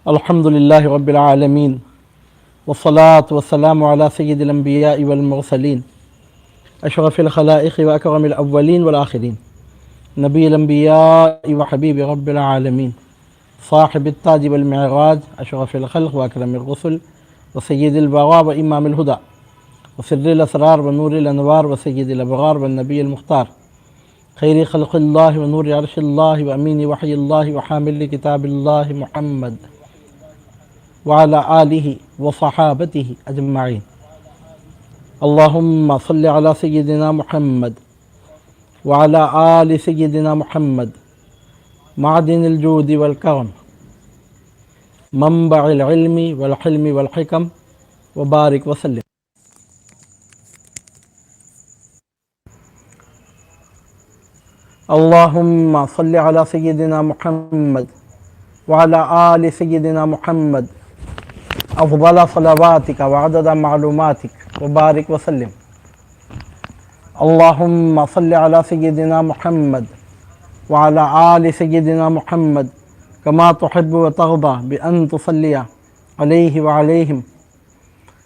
الحمد لله رب العالمين والصلاة والسلام على سيد الأنبياء والمرسلين أشرف الخلائق وأكرم الأولين والآخرين نبي الأنبياء وحبيب رب العالمين صاحب التاج والمعراج أشرف الخلق وأكرم الرسل وسيد البراء وإمام الهدى وسر الأسرار ونور الأنوار وسيد الأبرار والنبي المختار خير خلق الله ونور عرش الله وأمين وحي الله وحامل كتاب الله محمد وعلى آله وصحابته أجمعين. اللهم صل على سيدنا محمد وعلى آل سيدنا محمد معدن الجود والكرم منبع العلم والحلم والحكم وبارك وسلم. اللهم صل على سيدنا محمد وعلى آل سيدنا محمد أفضل صلواتك وعدد معلوماتك وبارك وسلم. اللهم صل على سيدنا محمد وعلى آل سيدنا محمد كما تحب وترضى بأن تصلي عليه وعليهم.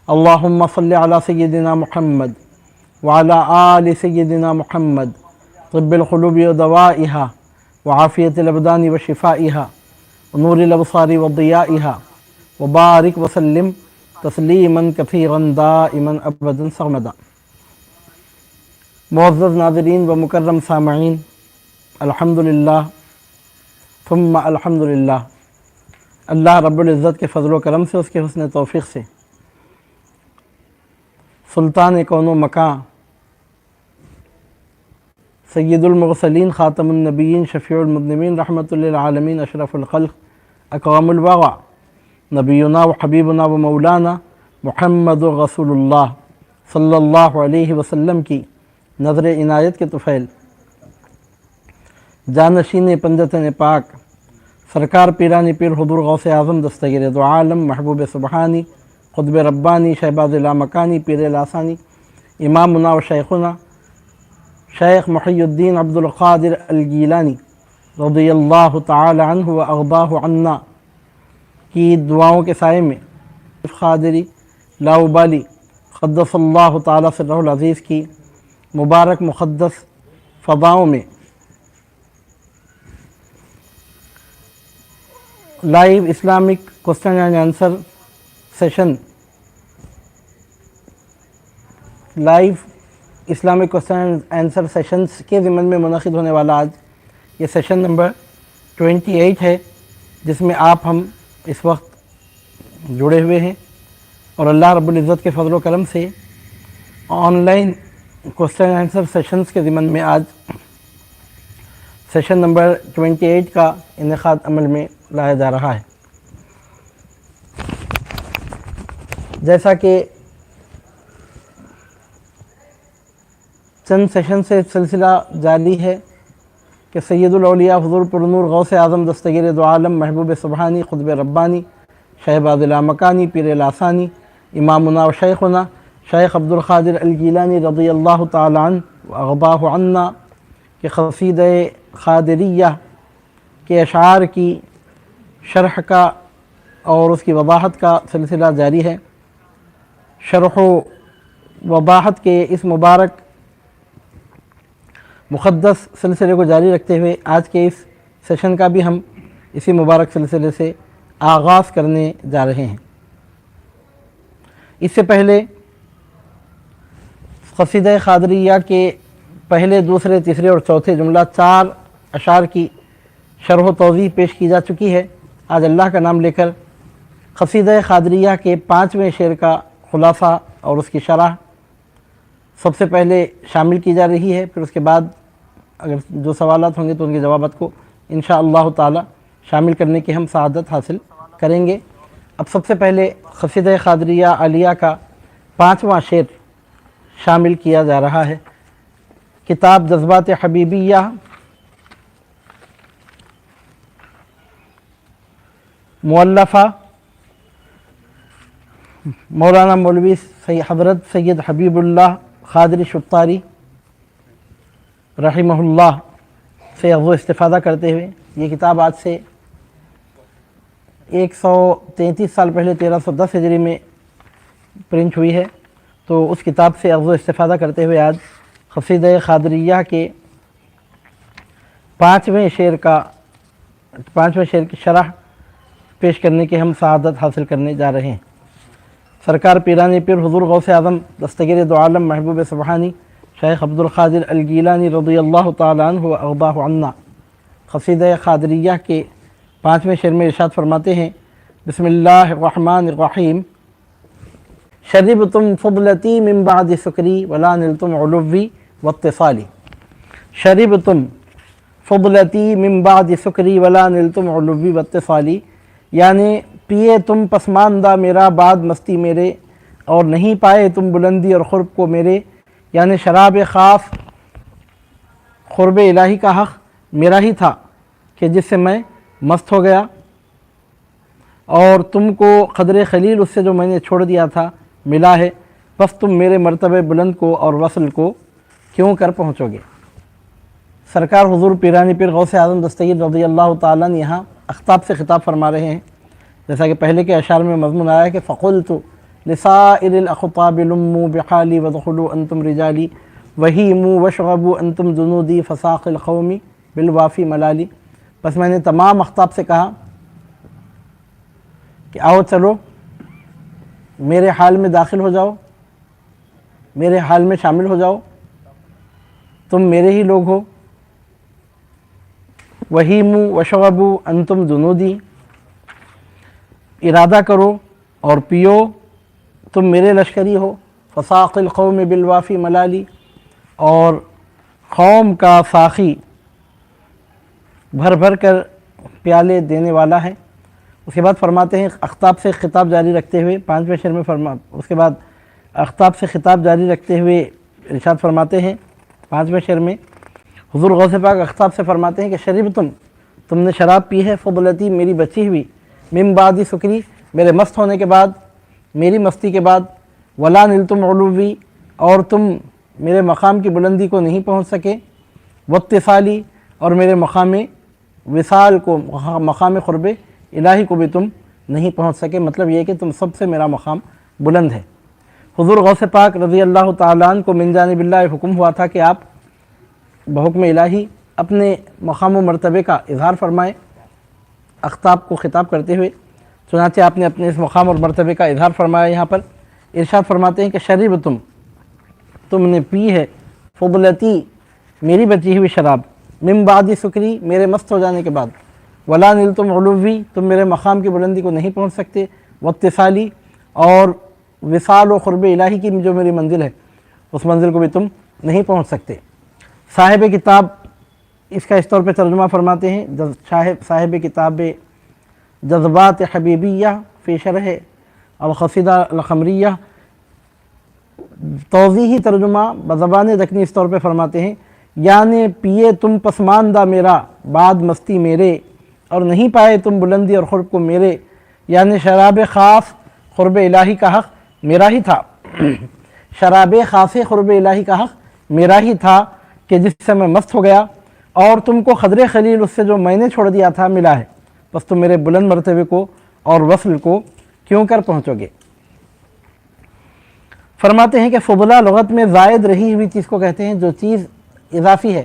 اللهم صل على سيدنا محمد وعلى آل سيدنا محمد طب القلوب ودوائها وعافية الأبدان وشفائها ونور الأبصار وضيائها وبارك وسلم تسلیما کثیرا دائما ابدا سرمدا. معزز ناظرین و مکرم سامعین، الحمدللہ ثم الحمدللہ. اللہ رب العزت کے فضل و کرم سے، اس کے حسن توفیق سے، سلطان کون و مکان، سید المرسلین، خاتم النبیین، شفیع المذنبین، رحمۃ للعالمین، اشرف الخلق، اکرم الورع، نبینا و حبیبنا و مولانا محمد رسول اللہ صلی اللہ علیہ وسلم کی نظر عنایت کے طفیل، جانشین پنجتن پاک، سرکار پیرانی پیر حضور غوث اعظم دستگیر دو عالم، محبوب سبحانی، قطب ربانی، شہباز لامکانی، پیر لاسانی، امامنا و شیخنا شیخ محی الدین عبد القادر الگیلانی رضی اللہ تعالی عنہ و ارضاہ عنا کی دعاؤں کے سائے میں قادری لاؤبالی قدس اللہ تعالیٰ سرہ العزیز کی مبارک مقدس فضاؤں میں live Islamic question and answer session, live Islamic question and answer sessions کے ضمن میں منعقد ہونے والا آج یہ سیشن نمبر 28 ہے، جس میں ہم اس وقت جڑے ہوئے ہیں، اور اللہ رب العزت کے فضل و کرم سے on line question answer sessions کے ضمن میں آج سیشن نمبر 28 کا انعقاد عمل میں لایا جا رہا ہے. جیسا کہ چند سیشن سے سلسلہ جاری ہے کہ سید الاولیاء حضور پرنور غوث اعظم دستگیر دو عالم، محبوب سبحانی، قطب ربانی، شہباز لامکانی، پیر لاسانی، امامنا و شیخنا شیخ عبد القادر الگیلانی رضی اللہ تعالی عنہ و ارضاہ عنا کے قصیدہ قادریہ کے اشعار کی شرح کا اور اس کی وضاحت کا سلسلہ جاری ہے. شرح و وضاحت کے اس مبارک مقدس سلسلے کو جاری رکھتے ہوئے آج کے اس سیشن کا بھی ہم اسی مبارک سلسلے سے آغاز کرنے جا رہے ہیں. اس سے پہلے قصیدہ قادریہ کے پہلے، دوسرے، تیسرے اور چوتھے جملہ 4 اشعار کی شرح و توضیح پیش کی جا چکی ہے. آج اللہ کا نام لے کر قصیدہ قادریہ کے 5ویں شعر کا خلاصہ اور اس کی شرح سب سے پہلے شامل کی جا رہی ہے. پھر اس کے بعد اگر جو سوالات ہوں گے تو ان کے جوابات کو انشاءاللہ تعالی شامل کرنے کی ہم سعادت حاصل کریں گے. اب سب سے پہلے قصیدہ قادریہ عالیہ کا 5واں شعر شامل کیا جا رہا ہے. کتاب جذبات حبیبیہ، مؤلفہ مولانا مولوی حضرت سید حبیب اللہ قادری شطاری رحمہ اللہ سے وہ استفادہ کرتے ہوئے یہ کتاب آج سے 133 سال پہلے 1310 ہجری میں پرنٹ ہوئی ہے، تو اس کتاب سے اخذ و استفادہ کرتے ہوئے آج قصیدہ قادریہ کے 5ویں شعر کی شرح پیش کرنے کی ہم سعادت حاصل کرنے جا رہے ہیں۔ سرکار پیران پیر حضور غوث اعظم دستگیر دو عالم محبوب سبحانی شیخ عبد القادر الگیلانی رضی اللہ تعالیٰ عنہ و ارضاہ عنا قصیدہ قادریہ کے 5ویں شعر میں ارشاد فرماتے ہیں، بسم اللہ الرحمن الرحیم، شربتم فضلتی من بعد سکری ولا نلتم علوی واتصالی۔ شربتم فضلتی من بعد سکری ولا نلتم علوی واتصالی، یعنی پیے تم پسماندہ میرا بعد مستی میرے، اور نہیں پائے تم بلندی اور قرب کو میرے، یعنی شراب خاص قرب الہی کا حق میرا ہی تھا کہ جس سے میں مست ہو گیا، اور تم کو قدر خلیل اس سے جو میں نے چھوڑ دیا تھا ملا ہے، بس تم میرے مرتبہ بلند کو اور وصل کو کیوں کر پہنچو گے۔ سرکار حضور پیرانی پیر غوث اعظم دستگیر رضی اللہ تعالیٰ نے یہاں اخطاب سے خطاب فرما رہے ہیں، جیسا کہ پہلے کے اشعار میں مضمون آیا ہے کہ فَقُلْتُ لِسَائِرِ الْأَخْطَابِ لُمُّوا بِحَالِي وَادْخُلُوا أَنْتُمْ رِجَالِي وَهِیمُوا وَاشْرَبُوا أَنْتُمْ جُنُودِي فَسَاقِ الْقَوْمِ بِالْوَافِ مَلَالِي۔ بس میں نے تمام اخطاب سے کہا کہ آؤ چلو میرے حال میں داخل ہو جاؤ، میرے حال میں شامل ہو جاؤ، تم میرے ہی لوگ ہو۔ وَهِیمُوا وَاشْرَبُوا أَنْتُمْ جُنُودِي، ارادہ کرو اور پیو، تم میرے لشکری ہو۔ فساق القوم بالوافی ملالی، اور قوم کا ساقی بھر بھر کر پیالے دینے والا ہے۔ اس کے بعد فرماتے ہیں اخطاب سے خطاب جاری رکھتے ہوئے 5ویں شعر میں اس کے بعد اخطاب سے خطاب جاری رکھتے ہوئے ارشاد فرماتے ہیں 5ویں شعر میں، حضور غوث پاک اخطاب سے فرماتے ہیں کہ شربتم، تم نے شراب پی ہے، فضلتی میری بچی ہوئی، من بعد سکری، میرے مست ہونے کے بعد، میری مستی کے بعد، ولا نلتم علوی، اور تم میرے مقام کی بلندی کو نہیں پہنچ سکے، واتصالی، اور میرے مقام وصال کو، مقام قرب الہی کو بھی تم نہیں پہنچ سکے۔ مطلب یہ کہ تم سب سے میرا مقام بلند ہے۔ حضور غوث پاک رضی اللہ تعالیٰ عنہ کو من جانب اللہ حکم ہوا تھا کہ آپ بحکم الہی اپنے مقام و مرتبے کا اظہار فرمائیں اخطاب کو خطاب کرتے ہوئے، چنانچہ آپ نے اپنے اس مقام اور مرتبے کا اظہار فرمایا۔ یہاں پر ارشاد فرماتے ہیں کہ شربتم، تم نے پی ہے، فضلتی، میری بچی ہوئی شراب، من بعد سکری، میرے مست ہو جانے کے بعد، ولا نلتم علوی، تم میرے مقام کی بلندی کو نہیں پہنچ سکتے، واتصالی، اور وصال و قرب الہی کی جو میری منزل ہے اس منزل کو بھی تم نہیں پہنچ سکتے۔ صاحب کتاب اس کا اس طور پہ ترجمہ فرماتے ہیں، صاحب کتاب جذبات حبیبیہ فی شرح القصیدہ القمریہ، توضیحی ترجمہ بزبان دکنی اس طور پہ فرماتے ہیں، یعنی پیے تم پسماندہ میرا بعد مستی میرے، اور نہیں پائے تم بلندی اور قرب کو میرے، یعنی شراب خاص قرب الہی کا حق میرا ہی تھا، شراب خاص قرب الہی کا حق میرا ہی تھا کہ جس سے میں مست ہو گیا، اور تم کو قدر خلیل اس سے جو میں نے چھوڑ دیا تھا ملا ہے، بس تم میرے بلند مرتبے کو اور وصل کو کیوں کر پہنچو گے۔ فرماتے ہیں کہ فضلہ لغت میں زائد رہی ہوئی چیز کو کہتے ہیں، جو چیز اضافی ہے،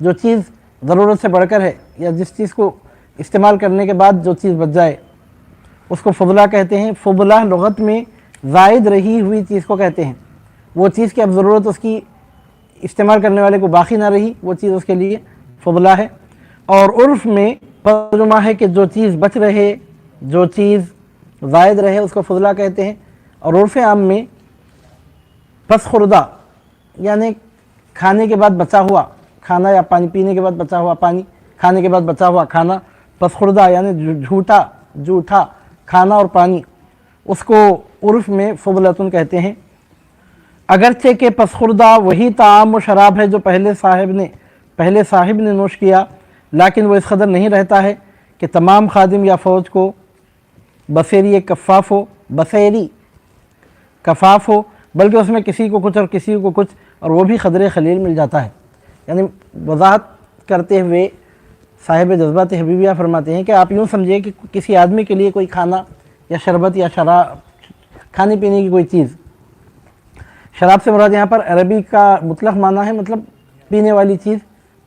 جو چیز ضرورت سے بڑھ کر ہے، یا جس چیز کو استعمال کرنے کے بعد جو چیز بچ جائے اس کو فضلہ کہتے ہیں۔ فضلہ لغت میں زائد رہی ہوئی چیز کو کہتے ہیں، وہ چیز کی اب ضرورت اس کی استعمال کرنے والے کو باقی نہ رہی، وہ چیز اس کے لیے فضلہ ہے۔ اور عرف میں ترجمہ ہے کہ جو چیز بچ رہے، جو چیز زائد رہے اس کو فضلہ کہتے ہیں۔ اور عرف عام میں پس خوردہ، یعنی کھانے کے بعد بچا ہوا کھانا، یا پانی پینے کے بعد بچا ہوا پانی، کھانے کے بعد بچا ہوا کھانا، پس خوردہ یعنی جھوٹا کھانا اور پانی، اس کو عرف میں فضلتن کہتے ہیں۔ اگرچہ کہ پس خوردہ وہی طعام و شراب ہے جو پہلے صاحب نے نوش کیا، لیکن وہ اس قدر نہیں رہتا ہے کہ تمام خادم یا فوج کو بصیری کفاف ہو، بلکہ اس میں کسی کو کچھ اور کسی کو کچھ، اور وہ بھی قدر خلیل مل جاتا ہے۔ یعنی وضاحت کرتے ہوئے صاحب جذبات حبیبیہ فرماتے ہیں کہ آپ یوں سمجھیے کہ کسی آدمی کے لیے کوئی کھانا یا شربت یا شراب، کھانے پینے کی کوئی چیز، شراب سے مراد یہاں پر عربی کا مطلق معنی ہے مطلب پینے والی چیز،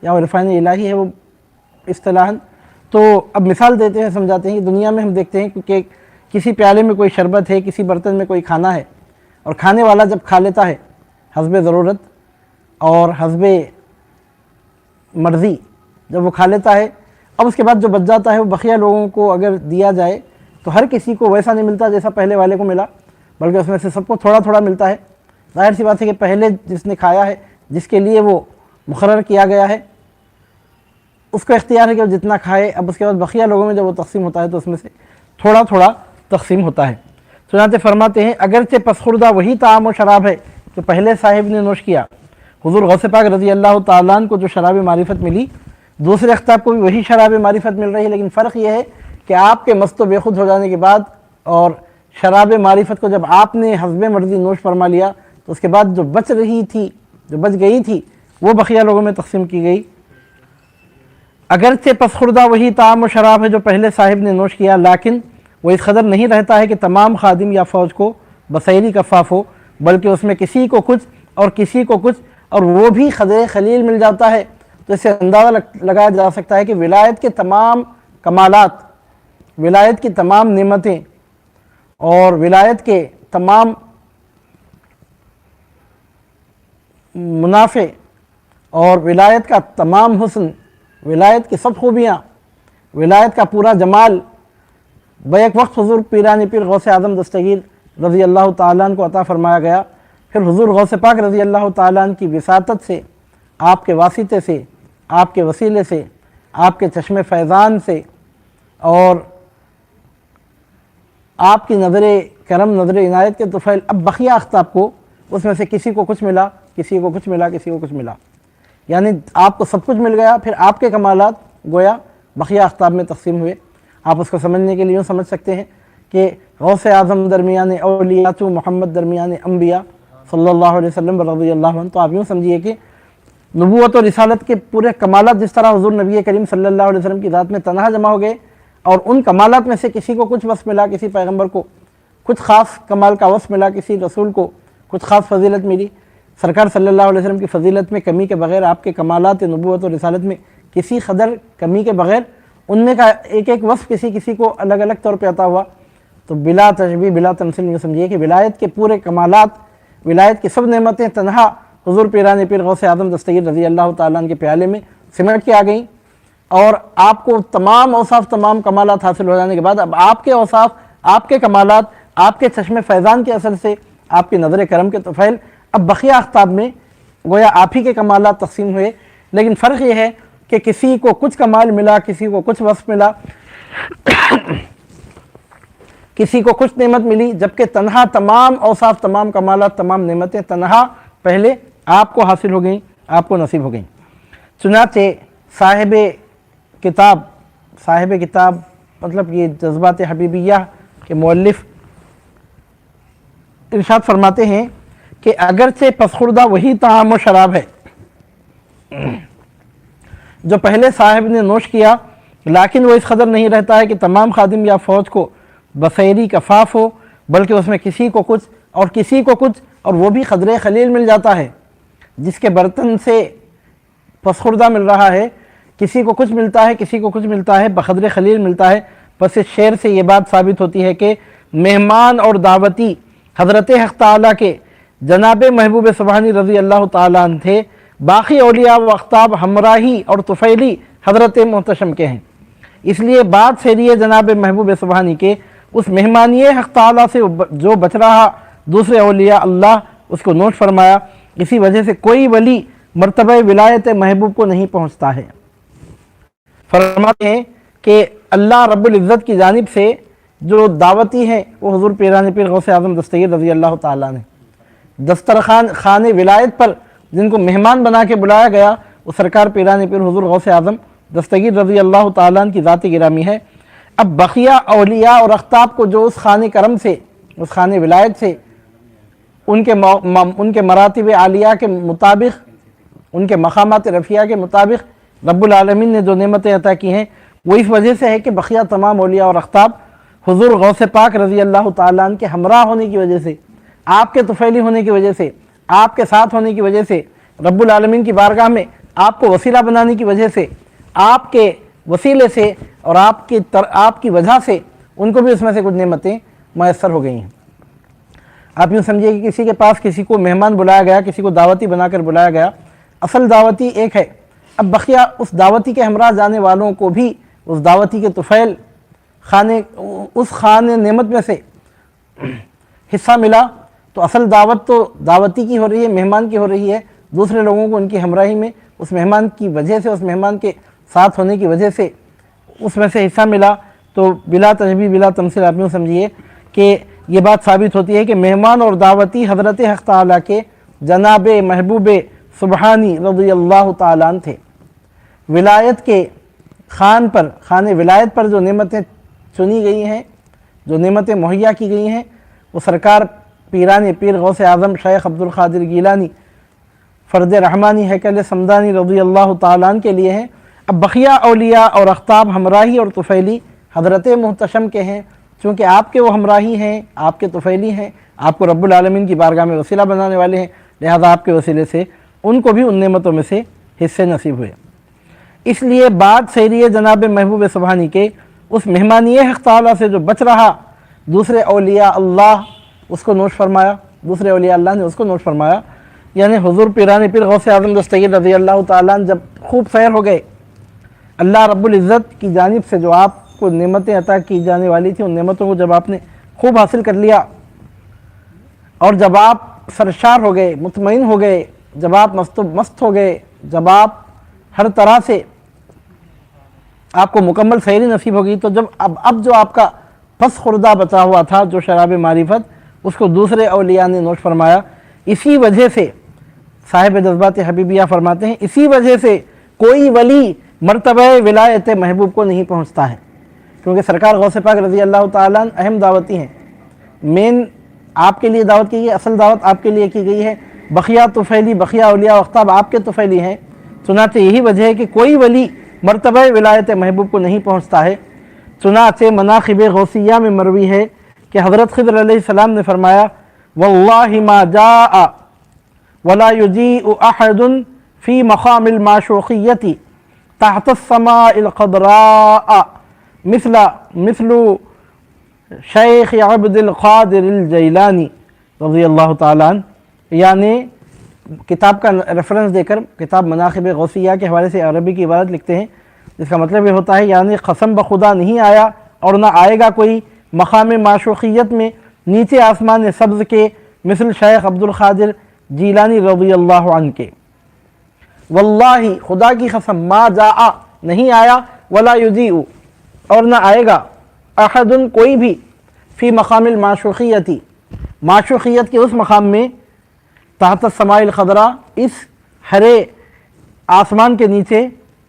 یا عرفان الہی ہے وہ اصطلاحاً۔ تو اب مثال دیتے ہیں، سمجھاتے ہیں کہ دنیا میں ہم دیکھتے ہیں کہ کسی پیالے میں کوئی شربت ہے، کسی برتن میں کوئی کھانا ہے، اور کھانے والا جب کھا لیتا ہے حسب ضرورت اور حسب مرضی، جب وہ کھا لیتا ہے، اب اس کے بعد جو بچ جاتا ہے وہ بقیہ لوگوں کو اگر دیا جائے تو ہر کسی کو ویسا نہیں ملتا جیسا پہلے والے کو ملا، بلکہ اس میں سے سب کو تھوڑا تھوڑا ملتا ہے۔ ظاہر سی بات ہے کہ پہلے جس نے کھایا ہے، جس کے لیے وہ مقرر کیا گیا ہے، اس کا اختیار ہے کہ وہ جتنا کھائے، اب اس کے بعد بقیہ لوگوں میں جب وہ تقسیم ہوتا ہے تو اس میں سے تھوڑا تھوڑا تقسیم ہوتا ہے۔ چنانچہ فرماتے ہیں اگرچہ پسخوردہ وہی طعام و شراب ہے جو پہلے صاحب نے نوش کیا، حضور غوث پاک رضی اللہ تعالیٰ عنہ کو جو شراب معرفت ملی، دوسرے اختاب کو بھی وہی شراب معرفت مل رہی ہے، لیکن فرق یہ ہے کہ آپ کے مست و بے خود ہو جانے کے بعد اور شراب معرفت کو جب آپ نے حسب مرضی نوش فرما لیا تو اس کے بعد جو بچ رہی تھی، جو بچ گئی تھی، وہ بقیہ لوگوں میں تقسیم کی گئی۔ اگرچہ پسخوردہ وہی طعام و شراب ہے جو پہلے صاحب نے نوش کیا، لیکن وہ اس قدر نہیں رہتا ہے کہ تمام خادم یا فوج کو بصیری کفاف ہو، بلکہ اس میں کسی کو کچھ اور کسی کو کچھ، اور وہ بھی قدر خلیل مل جاتا ہے۔ تو اس سے اندازہ لگایا جا سکتا ہے کہ ولایت کے تمام کمالات، ولایت کی تمام نعمتیں اور ولایت کے تمام منافع اور ولایت کا تمام حسن، ولایت کی سب خوبیاں، ولایت کا پورا جمال بیک وقت حضور پیران پیر غوث اعظم دستگیر رضی اللہ تعالیٰ عنہ کو عطا فرمایا گیا۔ پھر حضور غوث پاک رضی اللہ تعالیٰ عنہ کی وساطت سے، آپ کے واسطے سے، آپ کے وسیلے سے، آپ کے چشم فیضان سے، اور آپ کی نظر کرم، نظر عنایت کے طفیل، اب بقیہ اختاب کو اس میں سے کسی کو کچھ ملا، کسی کو کچھ ملا، کسی کو کچھ ملا، یعنی آپ کو سب کچھ مل گیا۔ پھر آپ کے کمالات گویا بقیہ اختاب میں تقسیم ہوئے۔ آپ اس کو سمجھنے کے لیے یوں سمجھ سکتے ہیں کہ غوث اعظم درمیان اولیاء تو محمد درمیان انبیاء صلی اللہ علیہ وسلم رضی اللہ عنہ۔ تو آپ یوں سمجھیے کہ نبوت و رسالت کے پورے کمالات جس طرح حضور نبی کریم صلی اللہ علیہ وسلم کی ذات میں تنہا جمع ہو گئے، اور ان کمالات میں سے کسی کو کچھ وصف ملا، کسی پیغمبر کو کچھ خاص کمال کا وصف ملا، کسی رسول کو کچھ خاص فضیلت ملی۔ سرکار صلی اللہ علیہ وسلم کی فضیلت میں کمی کے بغیر، آپ کے کمالات نبوت و رسالت میں کسی قدر کمی کے بغیر، ان میں کا ایک ایک وصف کسی کسی کو الگ الگ طور پہ عطا ہوا۔ تو بلا تشبیہ بلا تمثیل یہ سمجھیے کہ ولایت کے پورے کمالات، ولایت کی سب نعمتیں تنہا حضور پیران پیر غوث اعظم دستگیر رضی اللہ تعالیٰ عنہ کے پیالے میں سمٹ کے آ گئیں، اور آپ کو تمام اوصاف، تمام کمالات حاصل ہو جانے کے بعد اب آپ کے اوصاف، آپ کے کمالات، آپ کے چشم فیضان کے اثر سے، آپ کی نظر کرم کے طفیل، اب بقیہ اختاب میں گویا آپ ہی کے کمالات تقسیم ہوئے۔ لیکن فرق یہ ہے کہ کسی کو کچھ کمال ملا، کسی کو کچھ وصف ملا، کسی کو کچھ نعمت ملی، جبکہ تنہا تمام اوصاف، تمام کمالات، تمام نعمتیں تنہا پہلے آپ کو حاصل ہو گئیں، آپ کو نصیب ہو گئیں۔ چنانچہ صاحب کتاب مطلب یہ جذبات حبیبیہ کے مؤلف ارشاد فرماتے ہیں کہ اگرچہ پسخوردہ وہی طعام و شراب ہے جو پہلے صاحب نے نوش کیا، لیکن وہ اس قدر نہیں رہتا ہے کہ تمام خادم یا فوج کو بصیری کفاف ہو، بلکہ اس میں کسی کو کچھ اور کسی کو کچھ، اور وہ بھی قدر خلیل مل جاتا ہے۔ جس کے برتن سے پسخوردہ مل رہا ہے، کسی کو کچھ ملتا ہے، کسی کو کچھ ملتا ہے، بقدر خلیل ملتا ہے۔ بس اس شعر سے یہ بات ثابت ہوتی ہے کہ مہمان اور دعوتی حضرت حق تعالیٰ کے جناب محبوب سبحانی رضی اللہ تعالیٰ عنہ تھے، باقی اولیاء و اقطاب ہمراہی اور طفیلی حضرت محتشم کے ہیں۔ اس لیے بات سیری جناب محبوب سبحانی کے اس مہمانی حق تعالیٰ سے جو بچ رہا دوسرے اولیاء اللہ اس کو نوش فرمایا۔ اسی وجہ سے کوئی ولی مرتبہ ولایت محبوب کو نہیں پہنچتا ہے۔ فرماتے ہیں کہ اللہ رب العزت کی جانب سے جو دعوتی ہیں وہ حضور پیران پیر غوث اعظم دستگیر رضی اللہ تعالیٰ نے دسترخوان خانے ولایت پر جن کو مہمان بنا کے بلایا گیا، وہ سرکار پیران پیر حضور غوث اعظم دستگیر رضی اللہ تعالیٰ عنہ کی ذات گرامی ہے۔ اب بقیہ اولیاء اور اقطاب کو جو اس خانے کرم سے، اس خانے ولایت سے، ان کے مراتب عالیہ کے مطابق، ان کے مقامات رفیعہ کے مطابق رب العالمین نے جو نعمتیں عطا کی ہیں وہ اس وجہ سے ہے کہ بقیہ تمام اولیاء اور اقطاب حضور غوث پاک رضی اللہ تعالیٰ عنہ کے ہمراہ ہونے کی وجہ سے، آپ کے طفیلی ہونے کی وجہ سے، آپ کے ساتھ ہونے کی وجہ سے، رب العالمین کی بارگاہ میں آپ کو وسیلہ بنانے کی وجہ سے، آپ کے وسیلے سے اور آپ کی وجہ سے ان کو بھی اس میں سے کچھ نعمتیں میسر ہو گئی ہیں۔ آپ یوں سمجھیے کہ کسی کے پاس کسی کو مہمان بلایا گیا، کسی کو دعوتی بنا کر بلایا گیا، اصل دعوتی ایک ہے، اب بقیہ اس دعوتی کے ہمراہ جانے والوں کو بھی اس دعوتی کے طفیل اس خانے نعمت میں سے حصہ ملا، تو اصل دعوت تو دعوتی کی ہو رہی ہے، مہمان کی ہو رہی ہے، دوسرے لوگوں کو ان کی ہمراہی میں اس مہمان کی وجہ سے، اس مہمان کے ساتھ ہونے کی وجہ سے اس میں سے حصہ ملا۔ تو بلا تشبیہ بلا تمثیل آپ یوں سمجھیے کہ یہ بات ثابت ہوتی ہے کہ مہمان اور دعوتی حضرت حق تعالیٰ کے جناب محبوب سبحانی رضی اللہ تعالیٰ عنہ تھے۔ ولایت کے خان ولایت پر جو نعمتیں چنی گئی ہیں، جو نعمتیں مہیا کی گئی ہیں، وہ سرکار پیران پیر غوث اعظم شیخ عبد القادر گیلانی فرد رحمانی ہیکل سمدانی رضی اللہ تعالیٰ عنہ کے لیے ہیں۔ اب بقیہ اولیاء اور اقطاب ہمراہی اور طفیلی حضرت محتشم کے ہیں، چونکہ آپ کے وہ ہمراہی ہیں، آپ کے طفیلی ہیں، آپ کو رب العالمین کی بارگاہ میں وسیلہ بنانے والے ہیں، لہذا آپ کے وسیلے سے ان کو بھی ان نعمتوں میں سے حصے نصیب ہوئے۔ اس لیے بعد سیری جناب محبوب سبحانی کے اس مہمانی حق تعالیٰ سے جو بچ رہا، دوسرے اولیاء اللہ اس کو نوش فرمایا، دوسرے اولیاء اللہ نے اس کو نوش فرمایا، یعنی حضور پیران پیر غوث اعظم دستگیر رضی اللہ تعالیٰ عنہ جب خوب سیر ہو گئے، اللہ رب العزت کی جانب سے جو آپ کو نعمتیں عطا کی جانے والی تھی، ان نعمتوں کو جب آپ نے خوب حاصل کر لیا اور جب آپ سرشار ہو گئے، مطمئن ہو گئے، جب آپ مست ہو گئے، جب آپ ہر طرح سے آپ کو مکمل سیری نصیب ہوگی، تو جب اب جو آپ کا پس خوردہ بچا ہوا تھا جو شراب معرفت، اس کو دوسرے اولیاء نے نوش فرمایا۔ اسی وجہ سے صاحب جذبات حبیبیہ فرماتے ہیں، اسی وجہ سے کوئی ولی مرتبہ ولایت محبوب کو نہیں پہنچتا ہے، کیونکہ سرکار غوث پاک رضی اللہ تعالیٰ عنہ اہم دعوتی ہیں، مین آپ کے لیے دعوت کی گئی، اصل دعوت آپ کے لیے کی گئی ہے، بقیہ طفیلی، بقیہ اولیاء اقطاب آپ کے طفیلی ہیں، چنانچہ یہی وجہ ہے کہ کوئی ولی مرتبہ ولایت محبوب کو نہیں پہنچتا ہے۔ چنانچہ مناقب غوثیہ میں مروی ہے کہ حضرت خضر علیہ السلام نے فرمایا، واللہ ما جاء ولا یجیء احد فی مقام المعشوقیت تحت السماء الخضراء مثل شیخ عبد القادر الجیلانی رضی اللہ تعالیٰ عنہ، یعنی کتاب کا ریفرنس دے کر کتاب مناقب غوثیہ کے حوالے سے عربی کی عبارت لکھتے ہیں، جس کا مطلب یہ ہوتا ہے یعنی قسم بخدا نہیں آیا اور نہ آئے گا کوئی مقام معشوقیت میں نیچے آسمان سبز کے مثل شیخ عبد القادر جیلانی رضی اللہ عنہ کے۔ واللہ خدا کی قسم، ما جاء نہیں آیا، ولا یجیء اور نہ آئے گا، احد کوئی بھی، فی مقام المعشوقیتی معشوقیت کے اس مقام میں، تحت السماء الخضراء اس ہرے آسمان کے نیچے،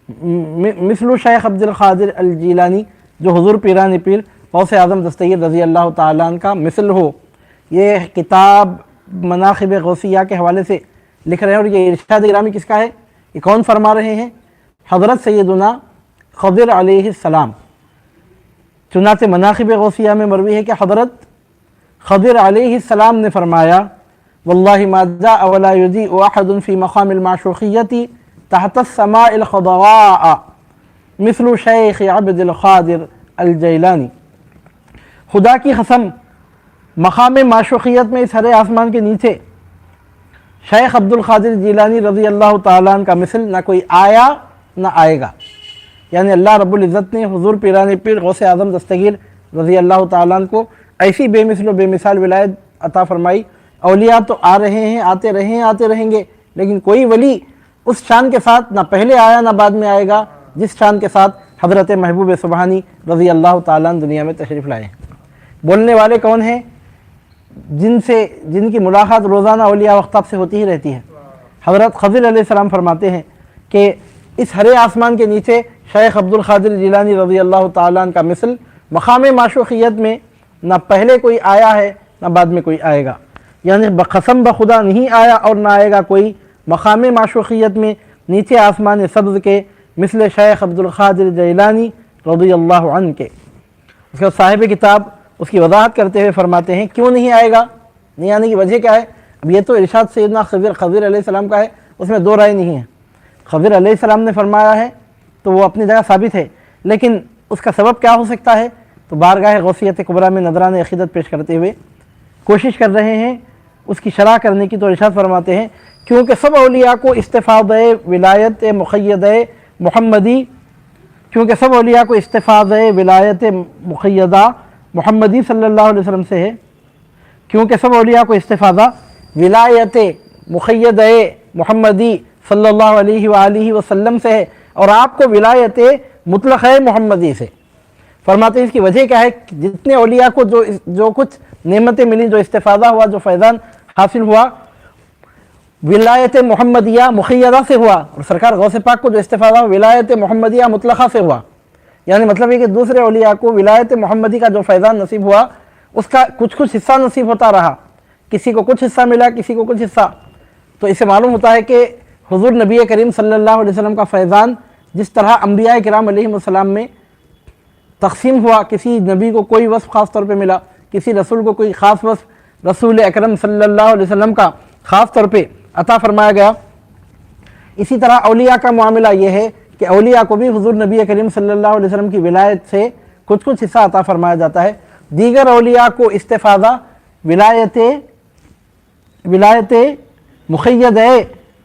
مثل شیخ عبد القادر الجیلانی جو حضور پیران پیر غوث اعظم دستگیر رضی اللہ تعالیٰ عنہ کا مثل ہو۔ یہ کتاب مناقب غوثیہ کے حوالے سے لکھ رہے ہیں، اور یہ ارشاد گرامی کس کا ہے؟ یہ کون فرما رہے ہیں؟ حضرت سیدنا خضر علیہ السلام۔ چنانچہ مناقب غوثیہ میں مروی ہے کہ حضرت خضر علیہ السلام نے فرمایا، واللہ ما جاء ولا یجیء احد فی مقام المعشوقیت تحت السماء الخضراء مثل شیخ عبد القادر الجیلانی۔ خدا کی قسم، مقام معشوقیت میں اس ہرے آسمان کے نیچے شیخ عبد القادر جیلانی رضی اللہ تعالیٰ عنہ کا مثل نہ کوئی آیا نہ آئے گا، یعنی اللہ رب العزت نے حضور پیران پیر غوث اعظم دستگیر رضی اللہ تعالیٰ عنہ کو ایسی بے مثل و بے مثال ولایت عطا فرمائی۔ اولیاء تو آ رہے ہیں، آتے رہیں گے، لیکن کوئی ولی اس شان کے ساتھ نہ پہلے آیا نہ بعد میں آئے گا جس شان کے ساتھ حضرت محبوب سبحانی رضی اللہ تعالیٰ عنہ دنیا میں تشریف لائے ہیں۔ بولنے والے کون ہیں؟ جن کی ملاقات روزانہ اولیاء و اقطاب سے ہوتی ہی رہتی ہے۔ حضرت خضر علیہ السلام فرماتے ہیں کہ اس ہرے آسمان کے نیچے شیخ عبد القادر جیلانی رضی اللہ تعالیٰ عنہ کا مثل مقام معشوقیت میں نہ پہلے کوئی آیا ہے نہ بعد میں کوئی آئے گا، یعنی قسم بخدا نہیں آیا اور نہ آئے گا کوئی مقام معشوقیت میں نیچے آسمان سبز کے مثل شیخ عبد القادر جیلانی رضی اللہ عنہ کے۔ اس کا صاحب کتاب اس کی وضاحت کرتے ہوئے فرماتے ہیں کیوں نہیں آئے گا، نہیں آنے کی وجہ کیا ہے؟ اب یہ تو ارشاد سیدنا خضر علیہ السلام کا ہے، اس میں دو رائے نہیں ہے۔ خضر علیہ السلام نے فرمایا ہے تو وہ اپنی جگہ ثابت ہے، لیکن اس کا سبب کیا ہو سکتا ہے؟ تو بارگاہ غوثیت کبریٰ میں نذران عقیدت پیش کرتے ہوئے کوشش کر رہے ہیں اس کی شرح کرنے کی۔ تو ارشاد فرماتے ہیں کیونکہ سب اولیاء کو استفادہ ولایت مقیدہ محمدی، کیونکہ سب اولیاء کو استفادہ ولایت مقیدہ محمدی صلی اللہ علیہ وسلم سے ہے، کیونکہ سب اولیاء کو استفادہ ولایت مقیدہ محمدی صلی اللہ علیہ وآلہ وسلم سے ہے، اور آپ کو ولایت مطلقہ محمدی سے۔ فرماتے ہیں اس کی وجہ کیا ہے؟ جتنے اولیاء کو جو کچھ نعمتیں ملی، جو استفادہ ہوا، جو فیضان حاصل ہوا، ولایت محمدیہ مقیدہ سے ہوا، اور سرکار غوث پاک کو جو استفادہ ہوا ولایت محمدیہ مطلقہ سے ہوا۔ یعنی مطلب یہ کہ دوسرے اولیاء کو ولایت محمدی کا جو فیضان نصیب ہوا اس کا کچھ حصہ نصیب ہوتا رہا، کسی کو کچھ حصہ ملا، کسی کو کچھ حصہ۔ تو اس سے معلوم ہوتا ہے کہ حضور نبی کریم صلی اللہ علیہ وسلم کا فیضان جس طرح انبیاء کرام علیہ السلام میں تقسیم ہوا، کسی نبی کو کوئی وصف خاص طور پہ ملا، کسی رسول کو کوئی خاص وصف رسول اکرم صلی اللہ علیہ وسلم کا خاص طور پہ عطا فرمایا گیا، اسی طرح اولیاء کا معاملہ یہ ہے کہ اولیاء کو بھی حضور نبی کریم صلی اللہ علیہ وسلم کی ولایت سے کچھ حصہ عطا فرمایا جاتا ہے۔ دیگر اولیاء کو استفادہ ولایت مقیدہ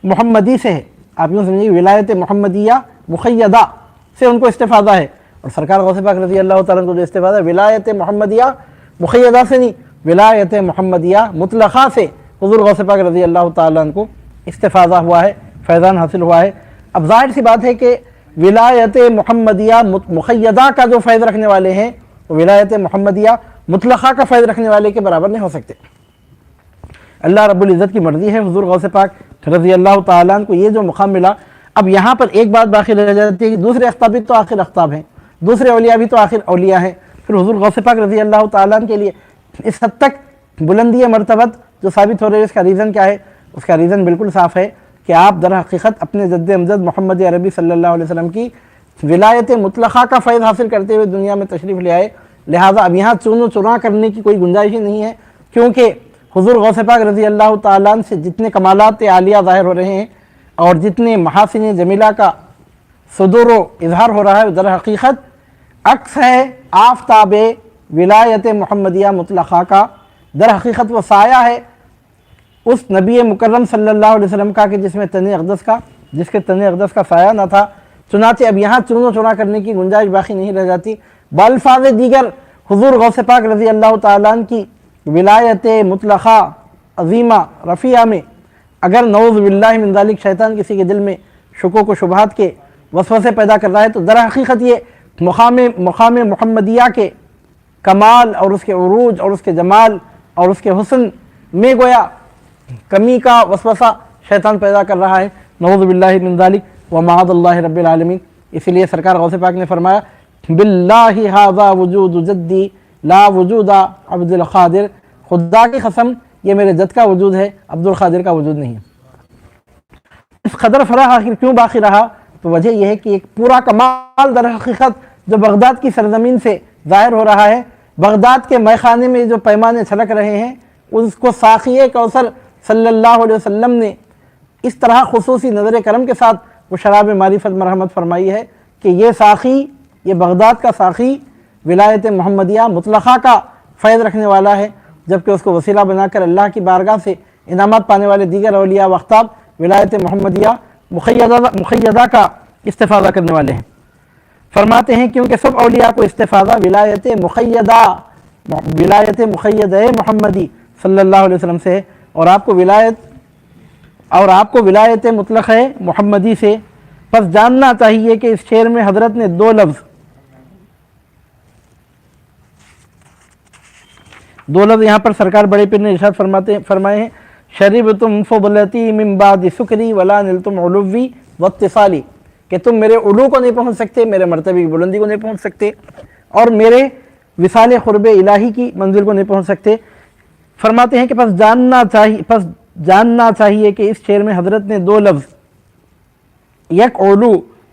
محمدی سے ہے۔ آپ یوں سمجھیے ولایت محمدیہ مقیدہ سے ان کو استفادہ ہے، اور سرکار غوث پاک رضی اللہ تعالیٰ کو جو استفادہ ہے ولایت محمدیہ مقیدہ سے نہیں، ولایت محمدیہ مطلقہ سے حضور غوث پاک رضی اللہ تعالیٰ کو استفادہ ہوا ہے، فیضان حاصل ہوا ہے۔ اب ظاہر سی بات ہے کہ ولایت محمدیہ مقیدہ کا جو فیض رکھنے والے ہیں وہ ولایت محمدیہ مطلقہ کا فیض رکھنے والے کے برابر نہیں ہو سکتے۔ اللہ رب العزت کی مرضی ہے حضور غوث پاک رضی اللہ تعالیٰ عنہ کو یہ جو مقام ملا۔ اب یہاں پر ایک بات باقی رہ جاتی ہے کہ دوسرے اقطاب بھی تو آخر اقطاب ہیں، دوسرے اولیاء بھی تو آخر اولیاء ہیں، پھر حضور غوث پاک رضی اللہ تعالیٰ عنہ کے لیے اس حد تک بلندی مرتبت جو ثابت ہو رہی ہے، اس کا ریزن کیا ہے؟ اس کا ریزن بالکل صاف ہے کہ آپ در حقیقت اپنے جد امجد محمد عربی صلی اللہ علیہ وسلم کی ولایت مطلقہ کا فیض حاصل کرتے ہوئے دنیا میں تشریف لے آئے، لہٰذا اب یہاں چون و چرا کرنے کی کوئی گنجائش ہی نہیں ہے، کیونکہ حضور غوث پاک رضی اللہ تعالیٰ عنہ سے جتنے کمالات عالیہ ظاہر ہو رہے ہیں اور جتنے محاسن جمیلہ کا صدور و اظہار ہو رہا ہے، در حقیقت عکس ہے آفتاب ولایت محمدیہ مطلقہ کا، در حقیقت وہ سایہ ہے اس نبی مکرم صلی اللہ علیہ وسلم کا کہ جس کے تن اقدس کا سایہ نہ تھا۔ چنانچہ اب یہاں چون و چرا کرنے کی گنجائش باقی نہیں رہ جاتی، بالفاظ دیگر حضور غوث پاک رضی اللہ تعالیٰ عنہ کی ولایت مطلقہ عظیمہ رفیعہ میں اگر نعوذ باللہ من ذالک شیطان کسی کے دل میں شکوک و شبہات کے وسوسے پیدا کر رہا ہے، تو در حقیقت یہ مقام محمدیہ کے کمال اور اس کے عروج اور اس کے جمال اور اس کے حسن میں گویا کمی کا وسوسہ شیطان پیدا کر رہا ہے، نعوذ باللہ من ذالک ومعاذ اللہ رب العالمین۔ اسی لیے سرکار غوث پاک نے فرمایا باللہ ھذا وجود جدی لا وجود عبد القادر، خدا کی قسم یہ میرے جد کا وجود ہے، عبد القادر کا وجود نہیں ہے۔ اس قدر فرح آخر کیوں باقی رہا؟ تو وجہ یہ ہے کہ ایک پورا کمال در حقیقت جو بغداد کی سرزمین سے ظاہر ہو رہا ہے، بغداد کے میخانے میں جو پیمانے چھلک رہے ہیں، اس کو ساقی کوثر صلی اللہ علیہ وسلم نے اس طرح خصوصی نظر کرم کے ساتھ وہ شراب معرفت مرحمت فرمائی ہے کہ یہ ساقی، یہ بغداد کا ساقی ولایت محمدیہ مطلقہ کا فیض رکھنے والا ہے، جبکہ اس کو وسیلہ بنا کر اللہ کی بارگاہ سے انعامات پانے والے دیگر اولیاء و اقطاب ولایت محمدیہ مقیدہ کا استفادہ کرنے والے ہیں۔ فرماتے ہیں کیونکہ سب اولیاء کو استفادہ ولایت مقیدہ محمدی صلی اللہ علیہ وسلم سے ہے، اور آپ کو ولایت مطلقہ محمدی سے۔ پس جاننا چاہیے کہ اس شعر میں حضرت نے دو لفظ یہاں پر سرکار بڑے پیر نے ارشاد فرمائے ہیں شربتم فضلتی من بعد سکری ولا نلتم علوی واتصالی، کہ تم میرے علو کو نہیں پہنچ سکتے، میرے مرتبے کی بلندی کو نہیں پہنچ سکتے، اور میرے وصال قرب الہی کی منزل کو نہیں پہنچ سکتے۔ فرماتے ہیں کہ پس جاننا چاہیے کہ اس شعر میں حضرت نے دو لفظ، یک علو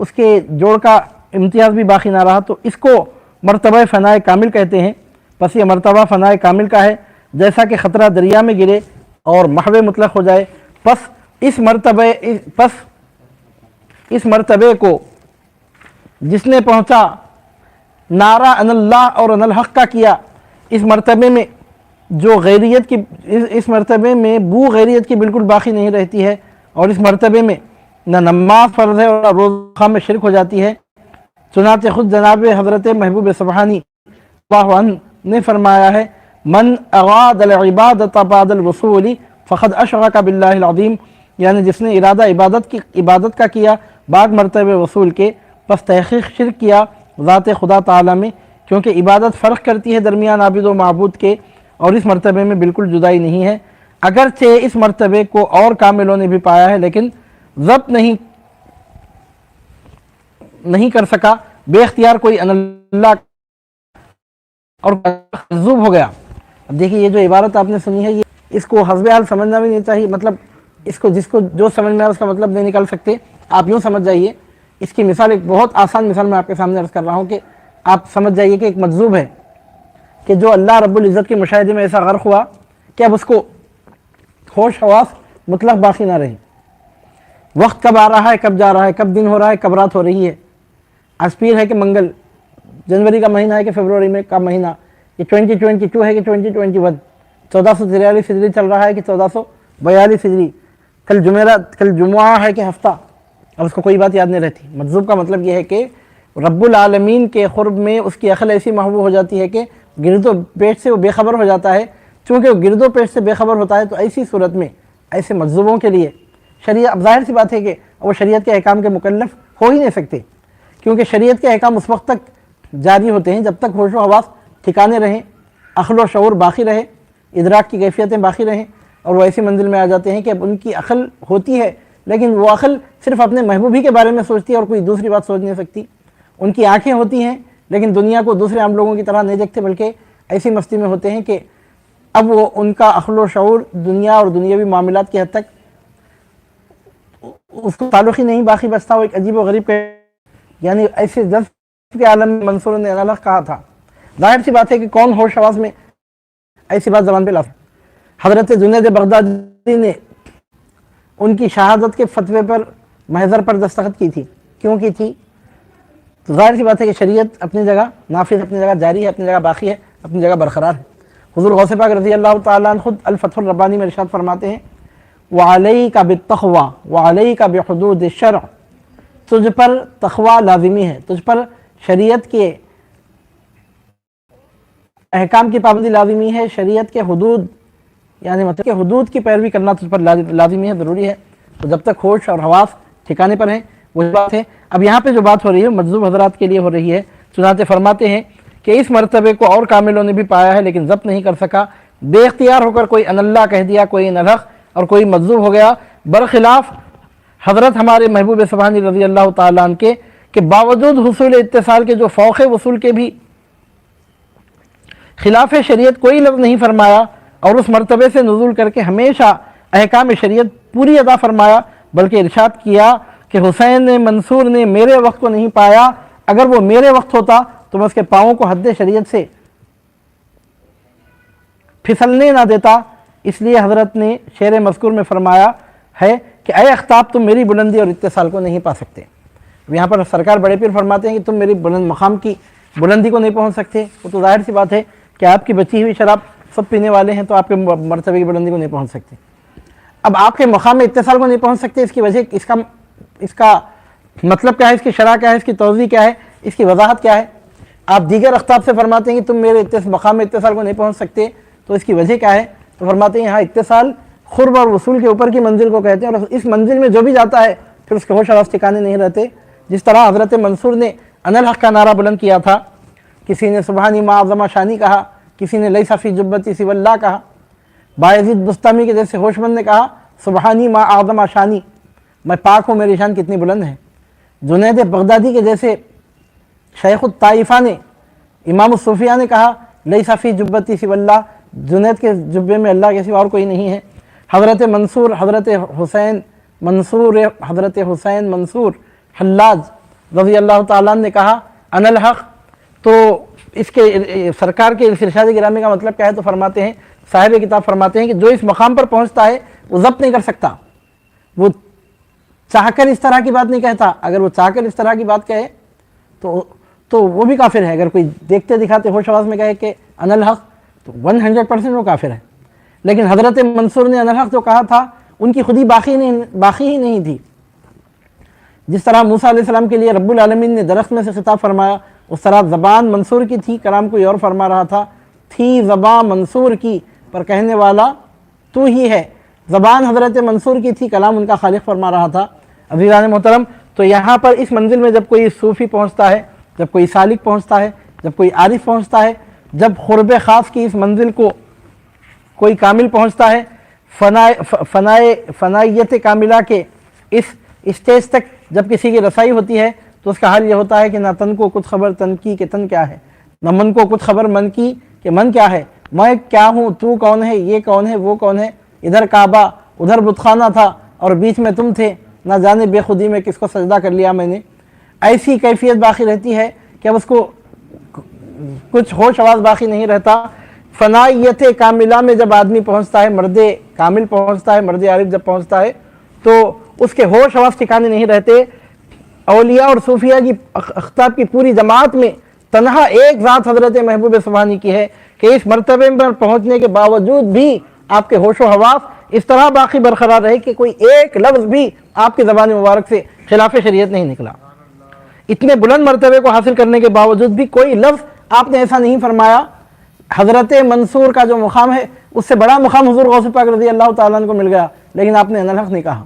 اس کے جوڑ کا امتیاز بھی باقی نہ رہا، تو اس کو مرتبہ فنائے کامل کہتے ہیں۔ پس یہ مرتبہ فنائے کامل کا ہے، جیسا کہ خطرہ دریا میں گرے اور محو مطلق ہو جائے۔ پس اس مرتبے کو جس نے پہنچا، نعرہ ان اللہ اور ان الحق کا کیا، اس مرتبے میں جو غیریت کی اس مرتبے میں بو غیریت کی بالکل باقی نہیں رہتی ہے، اور اس مرتبے میں نہ نماز فرض ہے اور روزہ میں شرک ہو جاتی ہے۔ چنانچہ خود جناب حضرت محبوب سبحانی اللہ عنہ نے فرمایا ہے، من اغاد العبادت بعد الوصول فقد اشرک باللہ العظیم، یعنی جس نے ارادہ عبادت کا کیا بعد مرتبہ وصول کے، پس تحقیق شرک کیا ذات خدا تعالی میں، کیونکہ عبادت فرق کرتی ہے درمیان عابد و معبود کے، اور اس مرتبے میں بالکل جدائی نہیں ہے۔ اگرچہ اس مرتبے کو اور کاملوں نے بھی پایا ہے، لیکن ضبط نہیں کر سکا، بے اختیار کوئی ان اللہ اور مجذوب ہو گیا۔ اب دیکھیے یہ جو عبارت آپ نے سنی ہے، اس کو حسب حال سمجھنا بھی نہیں چاہیے، مطلب اس کو جس کو جو سمجھ میں آئے اس کا مطلب نہیں نکال سکتے۔ آپ یوں سمجھ جائیے، اس کی مثال ایک بہت آسان مثال میں آپ کے سامنے عرض کر رہا ہوں کہ آپ سمجھ جائیے کہ ایک مجذوب ہے کہ جو اللہ رب العزت کے مشاہدے میں ایسا غرق ہوا کہ اب اس کو ہوش حواس مطلق باقی نہ رہی۔ وقت کب آ رہا ہے، کب جا رہا ہے، کب دن ہو رہا ہے، کب رات ہو رہی ہے، آج پیر ہے کہ منگل، جنوری کا مہینہ ہے کہ فروری میں کا مہینہ، یہ 2022 ہے کہ 2021، 1443 ہجری چل رہا ہے کہ 1442 ہجری، کل جمعہ ہے کہ ہفتہ، اب اس کو کوئی بات یاد نہیں رہتی۔ مجذوب کا مطلب یہ ہے کہ رب العالمین کے قرب میں اس کی عقل ایسی محبوب ہو جاتی ہے کہ گرد و پیش سے وہ بے خبر ہو جاتا ہے۔ چونکہ وہ گرد و پیش سے بے خبر ہوتا ہے تو ایسی صورت میں ایسے مجذوبوں کے لیے شریعت، اب ظاہر سی بات ہے کہ وہ شریعت کے احکام کے مکلف ہو ہی نہیں سکتے، کیونکہ شریعت کے احکام اس وقت تک جاری ہوتے ہیں جب تک ہوش و حواس ٹھکانے رہیں، عقل و شعور باقی رہے، ادراک کی کیفیتیں باقی رہیں، اور وہ ایسی منزل میں آ جاتے ہیں کہ اب ان کی عقل ہوتی ہے لیکن وہ عقل صرف اپنے محبوب ہی کے بارے میں سوچتی ہے اور کوئی دوسری بات سوچ نہیں سکتی۔ ان کی آنکھیں ہوتی ہیں لیکن دنیا کو دوسرے عام لوگوں کی طرح نہیں دیکھتے، بلکہ ایسی مستی میں ہوتے ہیں کہ اب وہ ان کا عقل و شعور دنیا اور دنیاوی معاملات کی حد تک اس کو تعلق ہی نہیں باقی بچتا۔ وہ ایک عجیب و غریب یعنی ایسے جذب کے عالم میں منصور نے الگ کہا تھا۔ ظاہر سی بات ہے کہ کون ہوش حواس میں ایسی بات زبان پہ لا سکتا۔ حضرت جنید بغدادی نے ان کی شہادت کے فتوے پر محضر پر دستخط کی تھی، کیوں کی تھی؟ تو ظاہر سی بات ہے کہ شریعت اپنی جگہ نافذ، اپنی جگہ جاری ہے، اپنی جگہ باقی ہے، اپنی جگہ برقرار ہے۔ حضور غوث پاک رضی اللہ تعالیٰ عنہ خود الفتح الربانی میں ارشاد فرماتے ہیں، وَعَلَيْكَ بِالتَّقْوَى وَعَلَيْكَ بِحُدُودِ الشَّرْعِ، تجھ پر تقوی لازمی ہے، تجھ پر شریعت کے احکام کی پابندی لازمی ہے، شریعت کے حدود یعنی مطلب کہ حدود کی پیروی کرنا تجھ پر لازمی ہے، ضروری ہے۔ تو جب تک ہوش اور حواس ٹھکانے پر ہیں وہی بات ہے۔ اب یہاں پہ جو بات ہو رہی ہے مجذوب حضرات کے لیے ہو رہی ہے۔ چنانچہ فرماتے ہیں کہ اس مرتبے کو اور کاملوں نے بھی پایا ہے لیکن ضبط نہیں کر سکا، بے اختیار ہو کر کوئی ان اللہ کہہ دیا، کوئی ان الحق، اور کوئی مجذوب ہو گیا، برخلاف حضرت ہمارے محبوب سبحانی رضی اللہ تعالیٰ عنہ کے کہ باوجود حصول اتصال کے جو فوق وصول کے بھی خلاف شریعت کوئی لفظ نہیں فرمایا، اور اس مرتبے سے نزول کر کے ہمیشہ احکام شریعت پوری ادا فرمایا، بلکہ ارشاد کیا کہ حسین نے منصور نے میرے وقت کو نہیں پایا، اگر وہ میرے وقت ہوتا تو میں اس کے پاؤں کو حد شریعت سے پھسلنے نہ دیتا۔ اس لیے حضرت نے شعر مذکور میں فرمایا ہے کہ اے اختاب تم میری بلندی اور اتصال کو نہیں پا سکتے۔ یہاں پر سرکار بڑے پیر فرماتے ہیں کہ تم میری بلند مقام کی بلندی کو نہیں پہنچ سکتے۔ وہ تو ظاہر سی بات ہے کہ آپ کی بچی ہوئی شراب سب پینے والے ہیں تو آپ کے مرتبے کی بلندی کو نہیں پہنچ سکتے۔ اب آپ کے مقام اتصال کو نہیں پہنچ سکتے، اس کی وجہ اس کا مطلب کیا ہے، اس کی شرح کیا ہے، اس کی توضیح کیا ہے، اس کی وضاحت کیا ہے؟ آپ دیگر اختاب سے فرماتے ہیں کہ تم میرے مقام اتصال کو نہیں پہنچ سکتے، تو اس کی وجہ کیا ہے؟ تو فرماتے ہیں ہاں اتصال قرب اور وصول کے اوپر کی منزل کو کہتے ہیں، اور اس منزل میں جو بھی جاتا ہے پھر اس کے ہوش حواس ٹھکانے نہیں رہتے۔ جس طرح حضرت منصور نے ان الحق کا نعرہ بلند کیا تھا، کسی نے سبحانی ما اعظم شانی کہا، کسی نے لیس فی جبتی سوی اللہ کہا، بایزید بستامی کے جیسے ہوش مند نے کہا سبحانی ما اعظم شانی، میں پاک ہوں میری شان کتنی بلند ہے۔ جنید بغدادی کے جیسے شیخ الطائفہ نے، امام الصوفیہ نے کہا لیس فی جبتی سوی اللہ، جنید کے جبے میں اللہ کے سوا اور کوئی نہیں ہے۔ حضرت منصور، حضرت حسین منصور حلاج رضی اللہ تعالیٰ عنہ نے کہا انا الحق، تو اس کے سرکار کے ارشاد گرامی کا مطلب کیا ہے؟ تو فرماتے ہیں، صاحب کتاب فرماتے ہیں کہ جو اس مقام پر پہنچتا ہے وہ ضبط نہیں کر سکتا، وہ چاہ کر اس طرح کی بات نہیں کہتا، اگر وہ چاہ کر اس طرح کی بات کہے تو وہ بھی کافر ہے۔ اگر کوئی دیکھتے دکھاتے ہوش آواز میں کہے کہ انا الحق تو 100% وہ کافر ہے۔ لیکن حضرت منصور نے انا الحق جو کہا تھا ان کی خودی باقی ہی نہیں تھی۔ جس طرح موسیٰ علیہ السلام کے لیے رب العالمین نے درخت میں سے خطاب فرمایا، اس طرح زبان منصور کی تھی، کلام کوئی اور فرما رہا تھا، تھی زبان منصور کی پر کہنے والا تو ہی ہے۔ زبان حضرت منصور کی تھی، کلام ان کا خالق فرما رہا تھا۔ عزیزان محترم، تو یہاں پر اس منزل میں جب کوئی صوفی پہنچتا ہے، جب کوئی سالک پہنچتا ہے، جب کوئی عارف پہنچتا ہے، جب قرب خاص کی اس منزل کو کوئی کامل پہنچتا ہے، فنائیت کاملہ کے اس اسٹیج تک جب کسی کی رسائی ہوتی ہے تو اس کا حال یہ ہوتا ہے کہ نہ تن کو کچھ خبر تن کی کہ تن کیا ہے، نہ من کو کچھ خبر من کی کہ من کیا ہے، میں کیا ہوں، تو کون ہے، یہ کون ہے، وہ کون ہے، ادھر کعبہ ادھر بت خانہ تھا اور بیچ میں تم تھے، نہ جانے بے خودی میں کس کو سجدہ کر لیا میں نے۔ ایسی کیفیت باقی رہتی ہے کہ اب اس کو کچھ ہوش آواز باقی نہیں رہتا۔ فنائیت کاملہ میں جب آدمی پہنچتا ہے، مرد کامل پہنچتا ہے، مرد عارف جب پہنچتا ہے تو اس کے ہوش آواز ٹھکانے نہیں رہتے۔ اولیاء اور صوفیاء کی اقطاب کی پوری جماعت میں تنہا ایک ذات حضرت محبوب سبحانی کی ہے کہ اس مرتبے پر پہنچنے کے باوجود بھی آپ کے ہوش و حواس اس طرح باقی برقرار رہے کہ کوئی ایک لفظ بھی آپ کی زبان مبارک سے خلاف شریعت نہیں نکلا۔ اتنے بلند مرتبے کو حاصل کرنے کے باوجود بھی کوئی لفظ آپ نے ایسا نہیں فرمایا۔ حضرت منصور کا جو مقام ہے اس سے بڑا مقام حضور غوث پاک رضی اللہ تعالیٰ عنہ کو مل گیا، لیکن آپ نے انا الحق نہیں کہا۔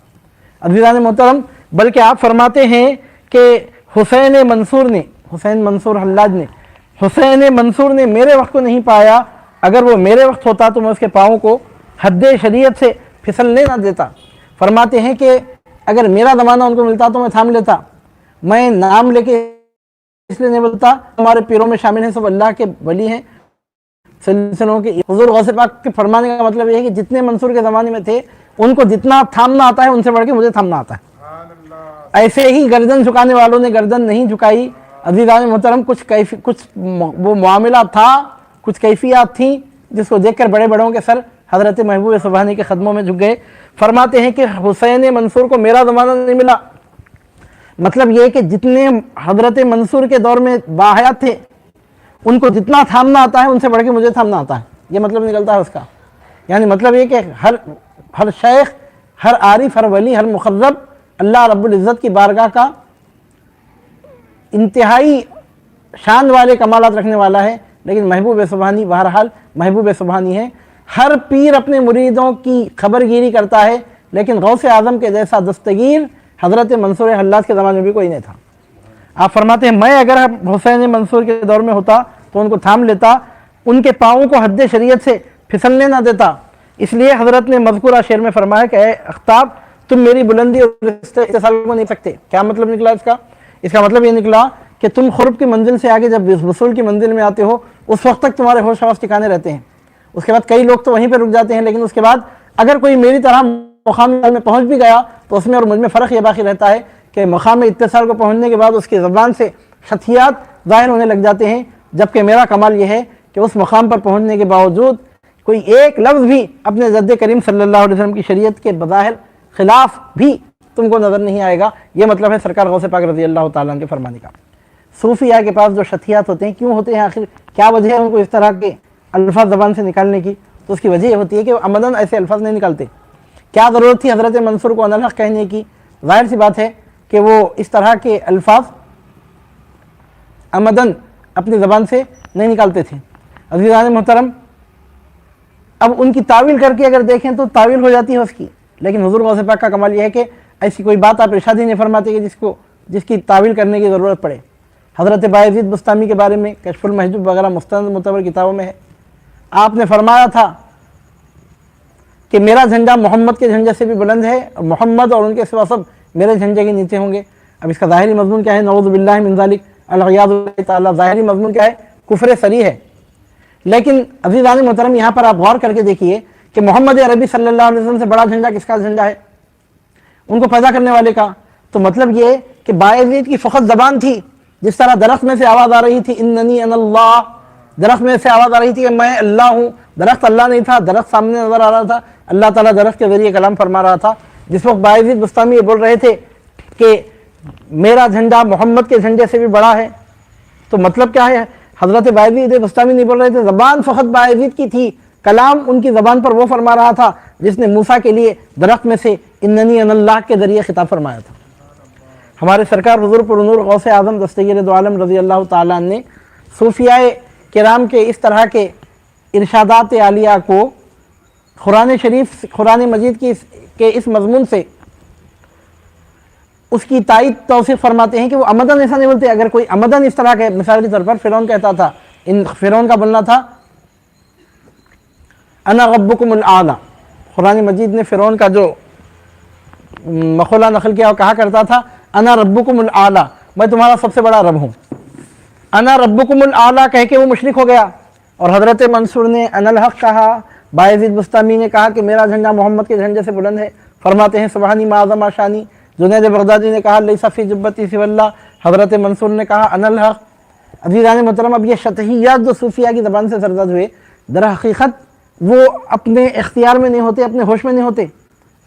عزیزان محترم، بلکہ آپ فرماتے ہیں کہ حسین منصور حلاج نے حسین منصور نے میرے وقت کو نہیں پایا، اگر وہ میرے وقت ہوتا تو میں اس کے پاؤں کو حد شریعت سے پھسلنے نہ دیتا۔ فرماتے ہیں کہ اگر میرا زمانہ ان کو ملتا تو میں تھام لیتا۔ میں نام لے کے اس لیے نہیں بولتا، ہمارے پیروں میں شامل ہیں سب اللہ کے ولی ہیں سلسلوں کے۔ حضور غوث پاک کے فرمانے کا مطلب یہ ہے کہ جتنے منصور کے زمانے میں تھے ان کو جتنا تھامنا آتا ہے ان سے بڑھ کے مجھے تھامنا آتا ہے۔ ایسے ہی گردن جھکانے والوں نے گردن نہیں جھکائی۔ عزیزان محترم، کچھ وہ معاملہ تھا، کچھ کیفیات تھیں جس کو دیکھ کر بڑے بڑوں کے سر حضرت محبوب سبحانی کے قدموں میں جھک گئے۔ فرماتے ہیں کہ حسین منصور کو میرا زمانہ نہیں ملا، مطلب یہ کہ جتنے حضرت منصور کے دور میں باحیات تھے ان کو جتنا تھامنا آتا ہے ان سے بڑھ کے مجھے تھامنا آتا ہے، یہ مطلب نکلتا ہے اس کا۔ یعنی مطلب یہ کہ ہر شیخ، ہر عارف، ہر ولی، ہر مقرب اللہ رب العزت کی بارگاہ کا انتہائی شان والے کمالات رکھنے والا ہے، لیکن محبوب سبحانی بہرحال محبوب سبحانی ہے۔ ہر پیر اپنے مریدوں کی خبر گیری کرتا ہے، لیکن غوث اعظم کے جیسا دستگیر حضرت منصور حلاج کے زمانے میں بھی کوئی نہیں تھا۔ آپ فرماتے ہیں میں اگر حسین منصور کے دور میں ہوتا تو ان کو تھام لیتا، ان کے پاؤں کو حد شریعت سے پھسلنے نہ دیتا۔ اس لیے حضرت نے مذکورہ شعر میں فرمایا کہ اے اختاب تم میری بلندی اور اتصال کو نہیں سکتے۔ کیا مطلب نکلا اس کا؟ اس کا مطلب یہ نکلا کہ تم قرب کی منزل سے آگے جب وصول کی منزل میں آتے ہو اس وقت تک تمہارے ہوش حواس ٹھکانے رہتے ہیں، اس کے بعد کئی لوگ تو وہیں پہ رک جاتے ہیں، لیکن اس کے بعد اگر کوئی میری طرح مقام میں پہنچ بھی گیا تو اس میں اور مجھ میں فرق یہ باقی رہتا ہے کہ مقام اتصال کو پہنچنے کے بعد اس کی زبان سے شتیات ظاہر ہونے لگ جاتے ہیں، جبکہ میرا کمال یہ ہے کہ اس مقام پر پہنچنے کے باوجود کوئی ایک لفظ بھی اپنے جد کریم صلی اللہ علیہ وسلم کی شریعت کے بظاہر خلاف بھی تم کو نظر نہیں آئے گا۔ یہ مطلب ہے سرکار غوث پاک رضی اللہ تعالیٰ عنہ کے فرمانے کا۔ صوفیاء کے پاس جو شتیات ہوتے ہیں کیوں ہوتے ہیں، آخر کیا وجہ ہے ان کو اس طرح کے الفاظ زبان سے نکالنے کی؟ تو اس کی وجہ یہ ہوتی ہے کہ وہ عمدن ایسے الفاظ نہیں نکالتے۔ کیا ضرورت تھی حضرت منصور کو انا الحق کہنے کی؟ ظاہر سی بات ہے کہ وہ اس طرح کے الفاظ عمدن اپنی زبان سے نہیں نکالتے تھے۔ عزیزان محترم، اب ان کی تعویل کر کے اگر دیکھیں تو تعویل ہو جاتی ہے اس کی، لیکن حضور غوث پاک کا کمال یہ ہے کہ ایسی کوئی بات آپ ارشاد ہی نہیں فرماتے کہ جس کی تعویل کرنے کی ضرورت پڑے۔ حضرت بایزید بستامی کے بارے میں کشف المحجوب وغیرہ مستند معتبر کتابوں میں ہے، آپ نے فرمایا تھا کہ میرا جھنڈا محمد کے جھنڈے سے بھی بلند ہے، اور محمد اور ان کے سوا سب میرے جھنڈے کے نیچے ہوں گے۔ اب اس کا ظاہری مضمون کیا ہے؟ نعوذ باللہ من ذالک، العیاذ باللہ تعالیٰ، ظاہری مضمون کیا ہے؟ کفر صریح ہے۔ لیکن عزیزان محترم، یہاں پر آپ غور کر کے دیکھیے کہ محمد عربی صلی اللہ علیہ وسلم سے بڑا جھنڈا کس کا جھنڈا ہے؟ ان کو پیدا کرنے والے کا۔ تو مطلب یہ کہ بایزید کی فقط زبان تھی، جس طرح درخت میں سے آواز آ رہی تھی اننی انا اللہ، درخت میں سے آواز آ رہی تھی کہ میں اللہ ہوں، درخت اللہ نہیں تھا، درخت سامنے نظر آ رہا تھا، اللہ تعالیٰ درخت کے ذریعے کلام فرما رہا تھا۔ جس وقت بایزید بستامی یہ بول رہے تھے کہ میرا جھنڈا محمد کے جھنڈے سے بھی بڑا ہے، تو مطلب کیا ہے؟ حضرت بایزید بستامی نہیں بول رہے تھے، زبان فقط بایزید کی تھی، کلام ان کی زبان پر وہ فرما رہا تھا جس نے موسیٰ کے لیے درخت میں سے اننی انا اللہ کے ذریعے خطاب فرمایا تھا۔ ہمارے سرکار حضور پر نور غوث اعظم دستگیر دو عالم رضی اللہ تعالیٰ نے صوفیاء کرام کے اس طرح کے ارشادات عالیہ کو قرآن شریف، قرآن مجید کے اس مضمون سے اس کی تائید توصیف فرماتے ہیں کہ وہ عمدن ایسا نہیں بولتے۔ اگر کوئی عمدن اس طرح کے، مثال کے طور پر فرعون کہتا تھا، فرعون کا بولنا تھا انا ربکم الاعلی، قرآن مجید نے فرعون کا جو مقولہ نقل کیا وہ کہا کرتا تھا انا ربکم الاعلی، میں تمہارا سب سے بڑا رب ہوں۔ انا ربکم الاعلی کہہ کے وہ مشرک ہو گیا۔ اور حضرت منصور نے انا الحق کہا، بایزید بستامی نے کہا کہ میرا جھنڈا محمد کے جھنڈے سے بلند ہے، فرماتے ہیں سبحانی ما اعظم شانی۔ جنید بغدادی نے کہا لیس فی جبتی سوی اللہ، حضرت منصور نے کہا انا الحق۔ عزیزان محترم، اب یہ شطحیات جو صوفیہ کی زبان سے سرزد ہوئے، در حقیقت وہ اپنے اختیار میں نہیں ہوتے، اپنے ہوش میں نہیں ہوتے۔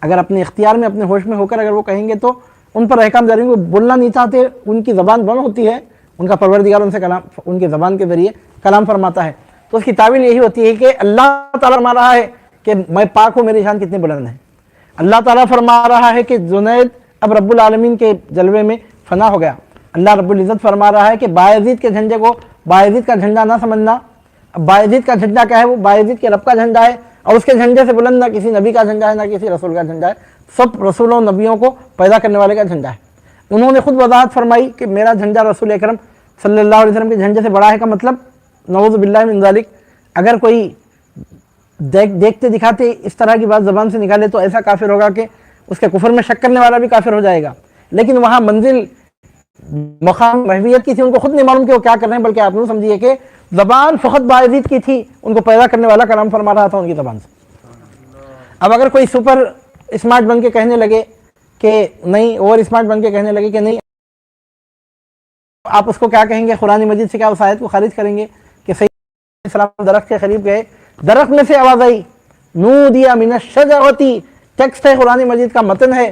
اگر اپنے اختیار میں، اپنے ہوش میں ہو کر اگر وہ کہیں گے تو ان پر احکام جاری، وہ بولنا نہیں چاہتے، ان کی زبان بند ہوتی ہے، ان کا پروردگار ان سے کلام، ان کی زبان کے ذریعے کلام فرماتا ہے۔ تو اس کی تعویل یہی ہوتی ہے کہ اللہ تعالیٰ فرما رہا ہے کہ میں پاک ہوں، میری شان کتنی بلند ہے۔ اللہ تعالیٰ فرما رہا ہے کہ جنید اب رب العالمین کے جلوے میں فنا ہو گیا۔ اللہ رب العزت فرما رہا ہے کہ بایزید کے جھنڈے کو بایزید کا جھنڈا نہ سمجھنا۔ اب بایزید کا جھنڈا کیا ہے؟ وہ بایزید کے رب کا جھنڈا ہے، اور اس کے جھنڈے سے بلند نہ کسی نبی کا جھنڈا ہے، نہ کسی رسول کا جھنڈا ہے، سب رسولوں نبیوں کو پیدا کرنے والے کا جھنڈا ہے۔ انہوں نے خود وضاحت فرمائی کہ میرا جھنڈا رسول اکرم صلی اللہ علیہ وسلم کے جھنڈے سے بڑا ہے کا مطلب نعوذ باللہ من ذالک، اگر کوئی دیکھتے دکھاتے اس طرح کی بات زبان سے نکالے تو ایسا کافر ہوگا کہ اس کے کفر میں شک کرنے والا بھی کافر ہو جائے گا۔ لیکن وہاں منزل مقام محویت کی تھی، ان کو خود نہیں معلوم کہ وہ کیا کر رہے ہیں، بلکہ آپ نے سمجھیے کہ زبان فقط بایزید کی تھی، ان کو پیدا کرنے والا کلام فرما رہا تھا ان کی زبان سے۔ اب اگر کوئی سپر اسمارٹ بن کے کہنے لگے کہ نہیں، اوور اسمارٹ بن کے کہنے لگے کہ نہیں، آپ اس کو کیا کہیں گے؟ قرآن مجید سے کیا اس آیت کو خارج کریں گے کہ سیدنا السلام درخت کے قریب گئے، درخت میں سے آواز آئی نودی من الشجرۃ، ٹیکسٹ ہے قرآن مجید کا، متن ہے،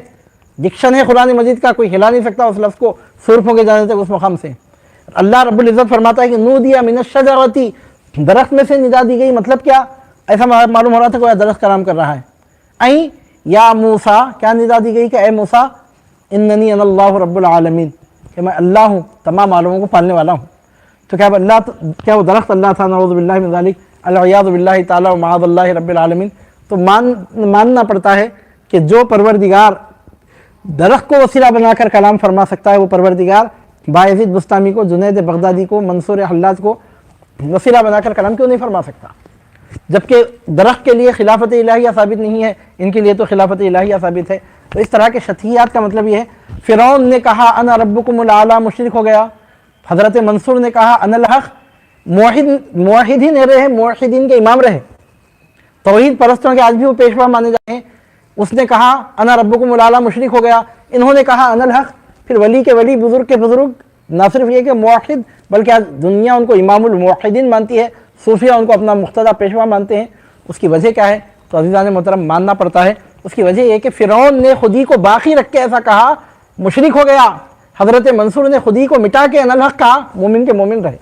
ڈکشن ہے قرآن مجید کا، کوئی ہلا نہیں سکتا اس لفظ کو سر پھونکے جانے تک اس مقام سے۔ اللہ رب العزت فرماتا ہے کہ نودی من الشجرۃ، درخت میں سے ندا دی گئی، مطلب کیا؟ ایسا معلوم ہو رہا تھا کہ درخت کلام کر رہا ہے۔ این یا موسیٰ، کیا ندا دی گئی کہ اے موسیٰ اننی انا اللہ رب العالمین، کہ میں اللہ ہوں، تمام عالموں کو پالنے والا ہوں۔ تو کیا وہ درخت اللہ تھا؟ نعوذ باللہ من ذالک، العیاذ باللہ تعالی و معاذ اللہ رب العالمین۔ تو ماننا پڑتا ہے کہ جو پروردگار درخت کو وسیلہ بنا کر کلام فرما سکتا ہے، وہ پروردگار بایزید بستامی کو، جنید بغدادی کو، منصور حلاج کو وسیلہ بنا کر کلام کیوں نہیں فرما سکتا؟ جبکہ درخت کے لیے خلافت الہیہ ثابت نہیں ہے، ان کے لیے تو خلافت الہیہ ثابت ہے۔ تو اس طرح کے شطحیات کا مطلب یہ ہے۔ فرعون نے کہا انا ربکم الاعلی، مشرک ہو گیا۔ حضرت منصور نے کہا انا الحق، موحد ہی نہیں رہے، موحدین کے امام رہے، توحید پرستوں کے آج بھی وہ پیشوا مانے جاتے ہیں۔ اس نے کہا انا ربکم الاعلی، مشرک ہو گیا۔ انہوں نے کہا انا الحق، پھر ولی کے ولی، بزرگ کے بزرگ، نہ صرف یہ کہ موحد بلکہ آج دنیا ان کو امام الموحدین مانتی ہے، صوفیہ ان کو اپنا مقتدیٰ پیشوا مانتے ہیں۔ اس کی وجہ کیا ہے؟ تو عزیزان محترم ماننا پڑتا ہے۔ اس کی وجہ یہ کہ فرعون نے خودی کو باقی رکھ کے ایسا کہا، مشرک ہو گیا۔ حضرت منصور نے خودی کو مٹا کے انا الحق کہا، مومن کے مومن رہے۔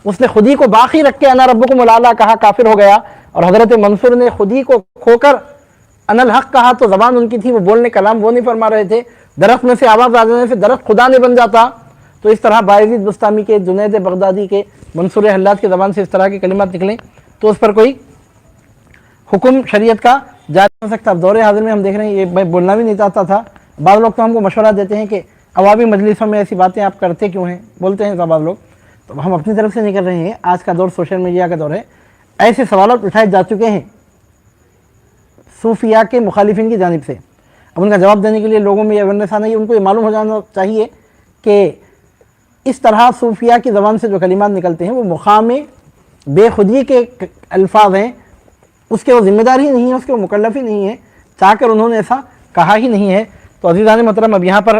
اس نے خودی کو باقی رکھ کے انا ربکم الاعلی کہا، کافر ہو گیا۔ اور حضرت منصور نے خودی کو کھو کر انا الحق کہا، تو زبان ان کی تھی، وہ بولنے کلام وہ نہیں فرما رہے تھے، درخت میں سے آواز آ جانے سے درخت خدا نہیں بن جاتا۔ تو اس طرح بایزید بستامی کے، جنید بغدادی کے، منصور حلاج کی زبان سے اس طرح کے کلمات نکلیں تو اس پر کوئی حکم شریعت کا جاری ہو سکتا۔ اب دور حاضر میں ہم دیکھ رہے ہیں، یہ میں بولنا بھی نہیں چاہتا تھا، بعض لوگ تو ہم کو مشورہ دیتے ہیں کہ عوامی مجلسوں میں ایسی باتیں آپ کرتے کیوں ہیں، بولتے ہیں بعض لوگ، تو ہم اپنی طرف سے نہیں کر رہے ہیں۔ آج کا دور سوشل میڈیا کا دور ہے، ایسے سوالات اٹھائے جا چکے ہیں صوفیہ کے مخالفین کی جانب سے۔ اب ان کا جواب دینے کے لیے لوگوں میں یہ اویئرنیس آنا، ان کو یہ معلوم ہو جانا چاہیے کہ اس طرح صوفیہ کی زبان سے جو کلمات نکلتے ہیں وہ مقام بے خودی کے الفاظ ہیں، اس کے وہ ذمہ دار ہی نہیں ہے، اس کے وہ مکلف ہی نہیں ہے، چاہ کر انہوں نے ایسا کہا ہی نہیں ہے۔ تو عزیزان محترم، اب یہاں پر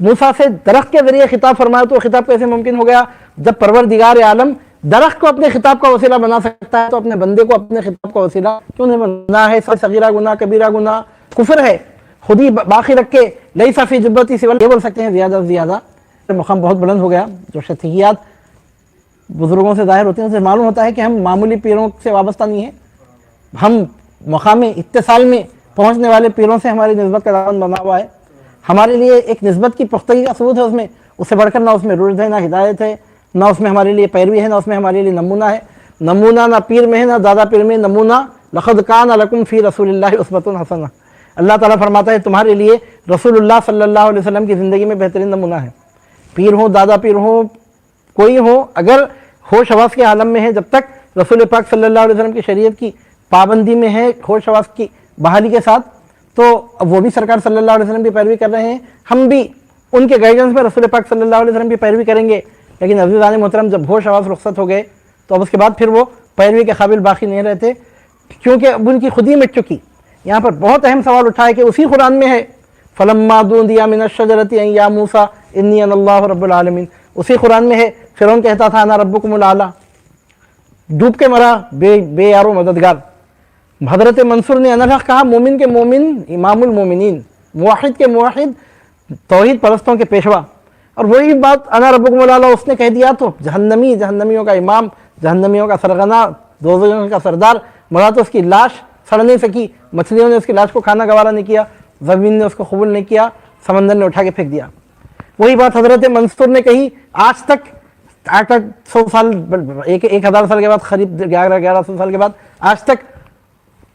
موسیٰ سے درخت کے ذریعے خطاب فرمایا تو خطاب کیسے ممکن ہو گیا؟ جب پروردگار عالم درخت کو اپنے خطاب کا وسیلہ بنا سکتا ہے تو اپنے بندے کو اپنے خطاب کا وسیلہ کیوں نہیں بنا ہے؟ صغیرہ گناہ کبیرہ گناہ کفر ہے، خود ہی باقی رکھ کے لیس فی جبتی سوال یہ بول سکتے ہیں زیادہ سے زیادہ۔ مقام بہت بلند ہو گیا، جو شخصیات بزرگوں سے ظاہر ہوتے ہیں اسے معلوم ہوتا ہے کہ ہم معمولی پیروں سے وابستہ نہیں ہیں، ہم مقام اتصال میں پہنچنے والے پیروں سے ہماری نسبت کا دامن بنا ہوا ہے۔ ہمارے لیے ایک نسبت کی پختگی کا ثبوت ہے اس میں، اس سے بڑھ کر نہ اس میں رشد ہے، نہ ہدایت ہے، نہ اس میں ہمارے لیے پیروی ہے، نہ اس میں ہمارے لیے نمونہ ہے۔ نمونہ نہ پیر میں ہے نہ دادا پیر میں، نمونہ لقد کان لکم فی رسول اللہ اسوۃ حسنہ۔ اللہ تعالیٰ فرماتا ہے تمہارے لیے رسول اللہ صلی اللہ علیہ وسلم کی زندگی میں بہترین نمونہ ہے۔ پیر ہو، دادا پیر ہو، کوئی ہو، اگر ہوش حواس کے عالم میں ہے، جب تک رسول پاک صلی اللہ علیہ وسلم کی شریعت کی پابندی میں ہے، ہوش حواس کی بحالی کے ساتھ، تو وہ بھی سرکار صلی اللہ علیہ وسلم کی پیروی کر رہے ہیں، ہم بھی ان کے گائیڈنس میں رسول پاک صلی اللہ علیہ وسلم کی پیروی کریں گے۔ لیکن عزیزان محترم جب ہوش حواس رخصت ہو گئے تو اب اس کے بعد پھر وہ پیروی کے قابل باقی نہیں رہتے، کیونکہ اب ان کی خود ہی مٹ چکی۔ یہاں پر بہت اہم سوال اٹھا ہے کہ اسی قرآن میں ہے فَلَمَّا دُونِيَ مِنَ الشَّجَرَةِ أَن يَا مُوسَىٰ إِنِّي أَنَا اللَّهُ رَبُّ الْعَالَمِينَ، اسی قرآن میں ہے فرعون کہتا تھا انا ربکم الاعلیٰ، ڈوب کے مرا بے یارو مددگار۔ حضرت منصور نے انالحق کہا، مومن کے مومن امام المومنین، موحد کے موحد توحید پرستوں کے پیشوا، اور وہی بات انا ربکم الاعلیٰ اس نے کہہ دیا تو جہنمی، جہنمیوں کا امام، جہنمیوں کا سرغنہ، دوزخیوں کا سردار، مرا تو اس کی لاش سڑ نہیں سکی، مچھلیوں نے اس کی لاش کو کھانا گوارا نہیں کیا، زمین نے اس کو قبول نہیں کیا، سمندر نے اٹھا کے پھینک دیا۔ وہی بات حضرت منصور نے کہی، آج تک 100 سال، 1000 سال کے بعد، قریب 1100 سال کے بعد، آج تک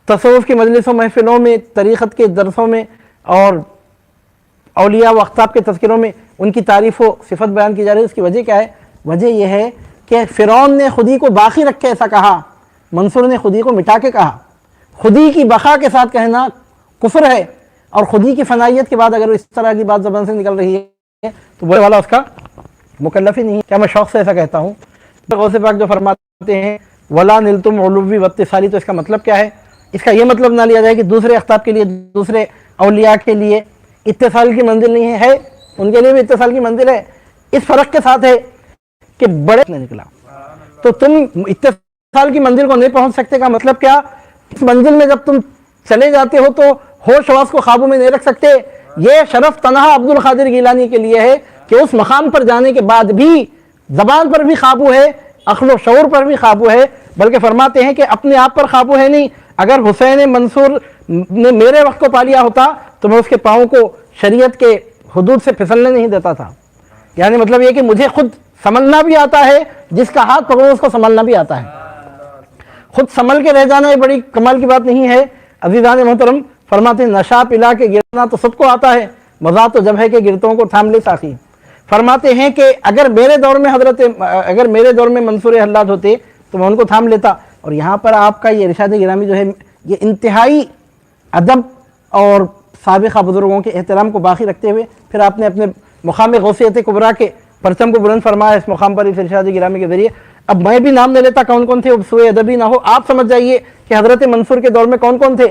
تصوف کی مجلسوں، محفلوں میں، طریقت کے درسوں میں اور اولیاء و اقطاب کے تذکروں میں ان کی تعریف و صفت بیان کی جا رہی ہے۔ اس کی وجہ کیا ہے؟ وجہ یہ ہے کہ فرعون نے خودی کو باقی رکھ کے ایسا کہا، منصور نے خودی کو مٹا کے کہا۔ خودی کی بقا کے ساتھ کہنا کفر ہے، اور خودی کی فنائیت کے بعد اگر اس طرح کی بات زبان سے نکل رہی ہے تو بولنے والا اس کا مکلف ہی نہیں ہے۔ کیا میں شوق سے ایسا کہتا ہوں؟ غوث پاک جو فرماتے ہیں وَلَا نِلْتُمْ عُلُوِّ وَاتصَّالِ، تو اس کا مطلب کیا ہے؟ اس کا یہ مطلب نہ لیا جائے کہ دوسرے اقطاب کے لیے، دوسرے اولیاء کے لیے اتصال کی منزل نہیں ہے، ان کے لیے بھی اتصال کی منزل ہے، اس فرق کے ساتھ ہے کہ بڑے نے نکلا تو تم اتصال کی منزل کو نہیں پہنچ سکتے۔ کا مطلب کیا؟ اس منزل میں جب تم چلے جاتے ہو تو ہوش حواس کو قابو میں نہیں رکھ سکتے۔ یہ شرف تنہا عبد القادر گیلانی کے لیے ہے کہ اس مقام پر جانے کے بعد بھی زبان پر بھی قابو ہے، عقل و شعور پر بھی قابو ہے، بلکہ فرماتے ہیں کہ اپنے آپ پر قابو ہے نہیں۔ اگر حسین منصور نے میرے وقت کو پا لیا ہوتا تو میں اس کے پاؤں کو شریعت کے حدود سے پھسلنے نہیں دیتا تھا۔ یعنی مطلب یہ کہ مجھے خود سنبھلنا بھی آتا ہے، جس کا ہاتھ پکڑو اس کو سنبھلنا بھی آتا ہے۔ خود سنبھل کے رہ جانا یہ بڑی کمال کی بات نہیں ہے۔ عزیزان محترم فرماتے ہیں نشا پلا کے گرنا تو سب کو آتا ہے، مزہ تو جب ہے کہ گرتوں کو تھام لے ساقی۔ فرماتے ہیں کہ اگر میرے دور میں منصور حلاد ہوتے تو میں ان کو تھام لیتا۔ اور یہاں پر آپ کا یہ ارشاد گرامی جو ہے یہ انتہائی ادب اور سابقہ بزرگوں کے احترام کو باقی رکھتے ہوئے پھر آپ نے اپنے مقام غوثیت کبریٰ کے پرچم کو بلند فرمایا اس مقام پر، اس ارشاد گرامی کے ذریعے۔ اب میں بھی نام نہیں لیتا کون کون تھے، اب سوء ادبی نہ ہو، آپ سمجھ جائیے کہ حضرت منصور کے دور میں کون کون تھے۔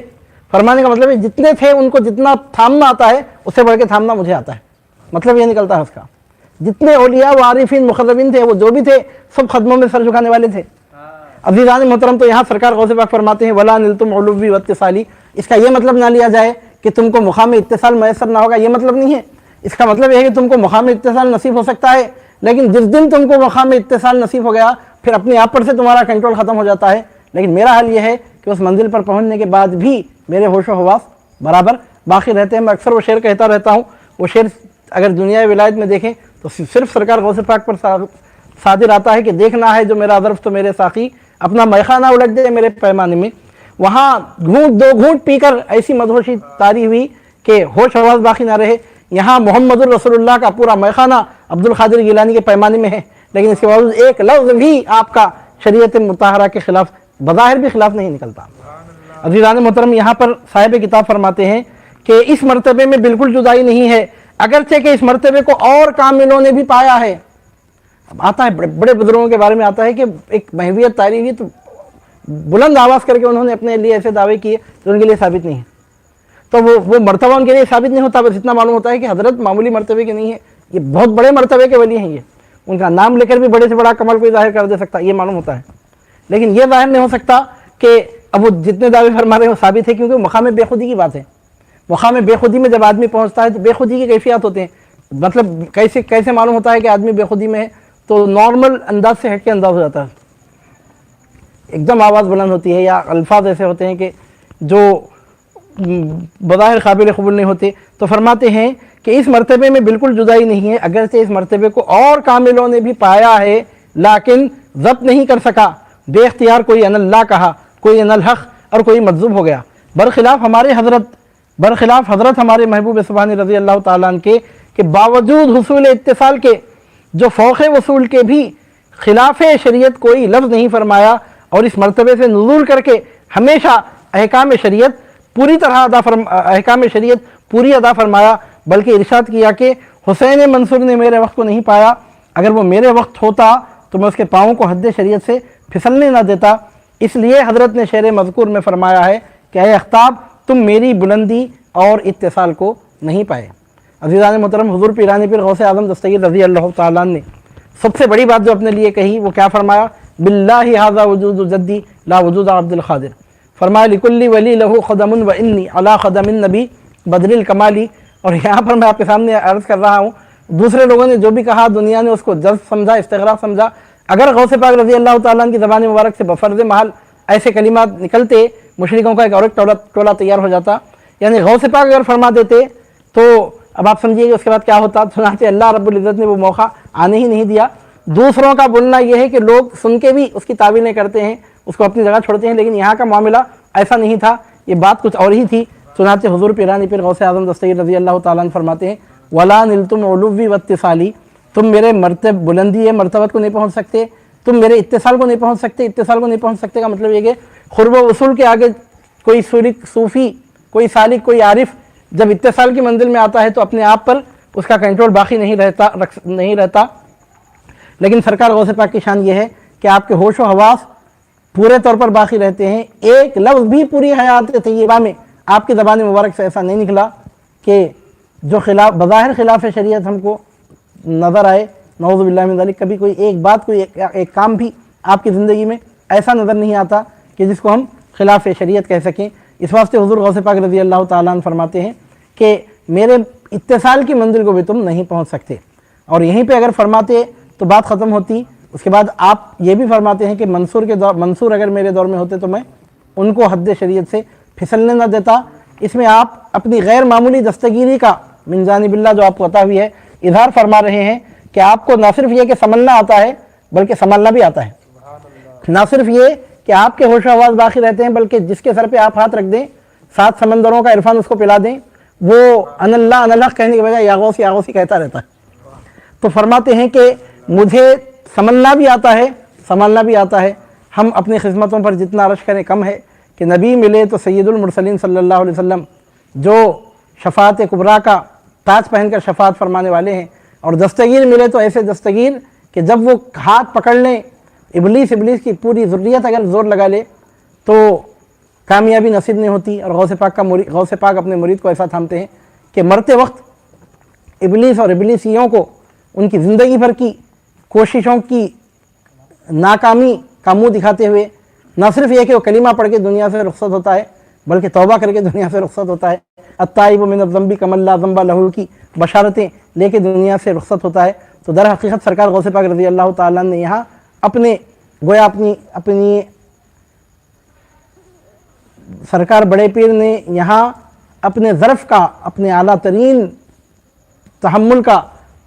فرمانے کا مطلب ہے جتنے تھے ان کو جتنا تھامنا آتا ہے اس سے بڑھ کے تھامنا مجھے آتا ہے، مطلب یہ نکلتا ہے اس کا۔ جتنے اولیاء و عارفین مقربین تھے وہ جو بھی تھے سب قدموں میں سر جھکانے والے تھے۔ عزیزان محترم تو یہاں سرکار غوث پاک فرماتے ہیں وَلَا نِلْتُمْ عُلُوِّ وَاتصَّالِ، اس کا یہ مطلب نہ لیا جائے کہ تم کو مقام اتصال میسر نہ ہوگا، یہ مطلب نہیں ہے۔ اس کا مطلب یہ ہے کہ تم کو مقام اتصال نصیب ہو سکتا ہے، لیکن جس دن تم کو مقام اتصال نصیب ہو گیا پھر اپنے آپ پر سے تمہارا کنٹرول ختم ہو جاتا ہے۔ لیکن میرا حل یہ ہے کہ اس منزل پر پہنچنے کے بعد بھی میرے ہوش و حواس برابر باقی رہتے ہیں۔ میں اکثر وہ شعر کہتا رہتا ہوں، وہ شعر اگر دنیا ولایت میں دیکھیں تو صرف سرکار غوث پاک پر صادر آتا ہے کہ دیکھنا ہے جو میرا ظرف تو میرے ساقی اپنا میخانہ الٹ دے میرے پیمانے میں۔ وہاں گھونٹ دو گھونٹ پی کر ایسی مدہوشی طاری ہوئی کہ ہوش حواس باقی نہ رہے۔ یہاں محمد الرسول اللہ کا پورا میخانہ عبد القادر گیلانی کے پیمانے میں ہے، لیکن اس کے باوجود ایک لفظ بھی آپ کا شریعت مطہرہ کے خلاف بظاہر بھی خلاف نہیں نکلتا۔ عزیزان محترم یہاں پر صاحب کتاب فرماتے ہیں کہ اس مرتبے میں بالکل جدائی نہیں ہے، اگرچہ کہ اس مرتبے کو اور کاملوں نے بھی پایا ہے۔ اب آتا ہے بڑے بزرگوں کے بارے میں آتا ہے کہ ایک محویت تاریخی تو بلند آواز کر کے انہوں نے اپنے لیے ایسے دعوے کیے جو ان کے لیے ثابت نہیں ہے۔ تو وہ مرتبہ ان کے لیے ثابت نہیں ہوتا، بس اتنا معلوم ہوتا ہے کہ حضرت معمولی مرتبے کے نہیں ہے، یہ بہت بڑے مرتبے کے ولی ہیں، یہ ان کا نام لے کر بھی بڑے سے بڑا کمال کوئی ظاہر کر دے سکتا، یہ معلوم ہوتا ہے. لیکن یہ ظاہر نہیں ہو سکتا کہ اب وہ جتنے دعوے فرما رہے ہیں وہ ثابت ہے، کیونکہ مقام بے خودی کی بات ہے. مقام بے خودی میں جب آدمی پہنچتا ہے تو بے خودی کی کیفیات ہوتے ہیں. مطلب کیسے معلوم ہوتا ہے کہ آدمی بے خودی میں ہے؟ تو نارمل انداز سے ہٹ کے انداز ہو جاتا ہے، ایک دم آواز بلند ہوتی ہے، یا الفاظ ایسے ہوتے ہیں کہ جو بظاہر قابل قبول نہیں ہوتے. تو فرماتے ہیں کہ اس مرتبے میں بالکل جدائی نہیں ہے، اگرچہ اس مرتبے کو اور کاملوں نے بھی پایا ہے لیکن ضبط نہیں کر سکا، بے اختیار کوئی ان اللہ کہا، کوئی ان الحق، اور کوئی مجذوب ہو گیا. برخلاف حضرت ہمارے محبوب سبحانی رضی اللہ تعالیٰ عنہ کے کہ باوجود حصول اتصال کے جو فوق وصول کے بھی خلاف شریعت کوئی لفظ نہیں فرمایا، اور اس مرتبے سے نزول کر کے ہمیشہ احکام شریعت پوری ادا فرمایا، بلکہ ارشاد کیا کہ حسین منصور نے میرے وقت کو نہیں پایا، اگر وہ میرے وقت ہوتا تو میں اس کے پاؤں کو حد شریعت سے پھسلنے نہ دیتا. اس لیے حضرت نے شعر مذکور میں فرمایا ہے کہ اے اختاب تم میری بلندی اور اتصال کو نہیں پائے. عزیزان محترم، حضور پیرانی پیر غوث اعظم دستگیر رضی اللہ تعالیٰ عنہ نے سب سے بڑی بات جو اپنے لیے کہی وہ کیا فرمایا؟ باللہ ھذا وجود جدی لا وجود عبد القادر. فرمایا لکل ولی لہ خدم و انی علی خدم النبی بدر الکمالی. اور یہاں پر میں آپ کے سامنے عرض کر رہا ہوں، دوسرے لوگوں نے جو بھی کہا دنیا نے اس کو جذب سمجھا، استغراق سمجھا. اگر غوث پاک رضی اللہ تعالیٰ عنہ کی زبان مبارک سے بفرض محال ایسے کلمات نکلتے، مشرکوں کا ایک اور ٹولہ تیار ہو جاتا. یعنی غوث پاک اگر فرما دیتے تو اب آپ سمجھیے کہ اس کے بعد کیا ہوتا. چنانچہ اللہ رب العزت نے وہ موقع آنے ہی نہیں دیا. دوسروں کا بولنا یہ ہے کہ لوگ سن کے بھی اس کی تعویلیں کرتے ہیں، اس کو اپنی جگہ چھوڑتے ہیں، لیکن یہاں کا معاملہ ایسا نہیں تھا، یہ بات کچھ اور ہی تھی. چنانچہ حضور پیرانی پیر غوث اعظم دستگیر رضی اللہ تعالیٰ عنہ فرماتے ہیں وَلَا نِلْتُمْ عُلُوِّ وَاتِّصَالِ، تم میرے بلندی مرتبت کو نہیں پہنچ سکتے، تم میرے اتصال کو نہیں پہنچ سکتے. اتصال کو نہیں پہنچ سکتے کا مطلب یہ کہ قرب و وصول کے آگے کوئی صوفی، کوئی سالک، کوئی عارف جب اتصال کی منزل میں آتا ہے تو اپنے آپ پر اس کا کنٹرول باقی نہیں رہتا. لیکن سرکار غوث پاک کی شان یہ ہے کہ آپ کے ہوش و حواس پورے طور پر باقی رہتے ہیں. ایک لفظ بھی پوری حیات طیبہ میں آپ کی زبان مبارک سے ایسا نہیں نکلا کہ جو بظاہر خلاف شریعت ہم کو نظر آئے. نعوذ باللہ من ذلک. کبھی کوئی ایک بات، کوئی ایک کام بھی آپ کی زندگی میں ایسا نظر نہیں آتا کہ جس کو ہم خلاف شریعت کہہ سکیں. اس واسطے حضور غوث پاک رضی اللہ تعالیٰ عنہ فرماتے ہیں کہ میرے اتصال کی منزل کو بھی تم نہیں پہنچ سکتے. اور یہیں پہ اگر فرماتے تو بات ختم ہوتی. اس کے بعد آپ یہ بھی فرماتے ہیں کہ منصور اگر میرے دور میں ہوتے تو میں ان کو حد شریعت سے پھسلنے نہ دیتا. اس میں آپ اپنی غیر معمولی دستگیری کا من جانب اللہ جو آپ کو عطا ہوئی ہے اظہار فرما رہے ہیں کہ آپ کو نہ صرف یہ کہ سمجھنا آتا ہے بلکہ سنبھالنا بھی آتا ہے. نہ صرف یہ کہ آپ کے ہوش و حواس باقی رہتے ہیں بلکہ جس کے سر پہ آپ ہاتھ رکھ دیں 7 سمندروں کا عرفان اس کو پلا دیں، وہ ان اللہ کہنے کے بجائے یا غوثی کہتا رہتا ہے. تو فرماتے ہیں کہ مجھے سمجھنا بھی آتا ہے، سنبھالنا بھی آتا ہے. ہم اپنی خدمتوں پر جتنا عرض کریں کم ہے کہ نبی ملے تو سید المرسلین صلی اللہ علیہ وسلم جو شفاعت کبریٰ کا تاج پہن کر شفاعت فرمانے والے ہیں، اور دستگیر ملے تو ایسے دستگیر کہ جب وہ ہاتھ پکڑ لیں ابلیس کی پوری ذریت اگر زور لگا لے تو کامیابی نصیب نہیں ہوتی. اور غوث پاک اپنے مرید کو ایسا تھامتے ہیں کہ مرتے وقت ابلیس اور ابلیسیوں کو ان کی زندگی بھر کی کوششوں کی ناکامی کا منہ دکھاتے ہوئے نہ صرف یہ کہ وہ کلمہ پڑھ کے دنیا سے رخصت ہوتا ہے بلکہ توبہ کر کے دنیا سے رخصت ہوتا ہے. التائب من الذنب کمن لا ذنب لہ کی بشارتیں لے کے دنیا سے رخصت ہوتا ہے. تو در حقیقت سرکار غوث پاک رضی اللہ تعالیٰ نے یہاں اپنی سرکار بڑے پیر نے یہاں اپنے ظرف کا، اپنے اعلیٰ ترین تحمل کا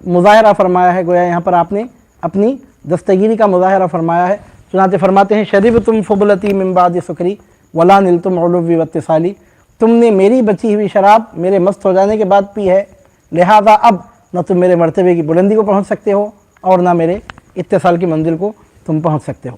مظاہرہ فرمایا ہے. گویا یہاں پر آپ نے اپنی دستگیری کا مظاہرہ فرمایا ہے. چنانچہ فرماتے ہیں شربتم فضلتی من بعد سکری ولا نلتم علوی واتصالی، تم نے میری بچی ہوئی شراب میرے مست ہو جانے کے بعد پی ہے، لہذا اب نہ تم میرے مرتبے کی بلندی کو پہنچ سکتے ہو اور نہ میرے اتصال کی منزل کو تم پہنچ سکتے ہو.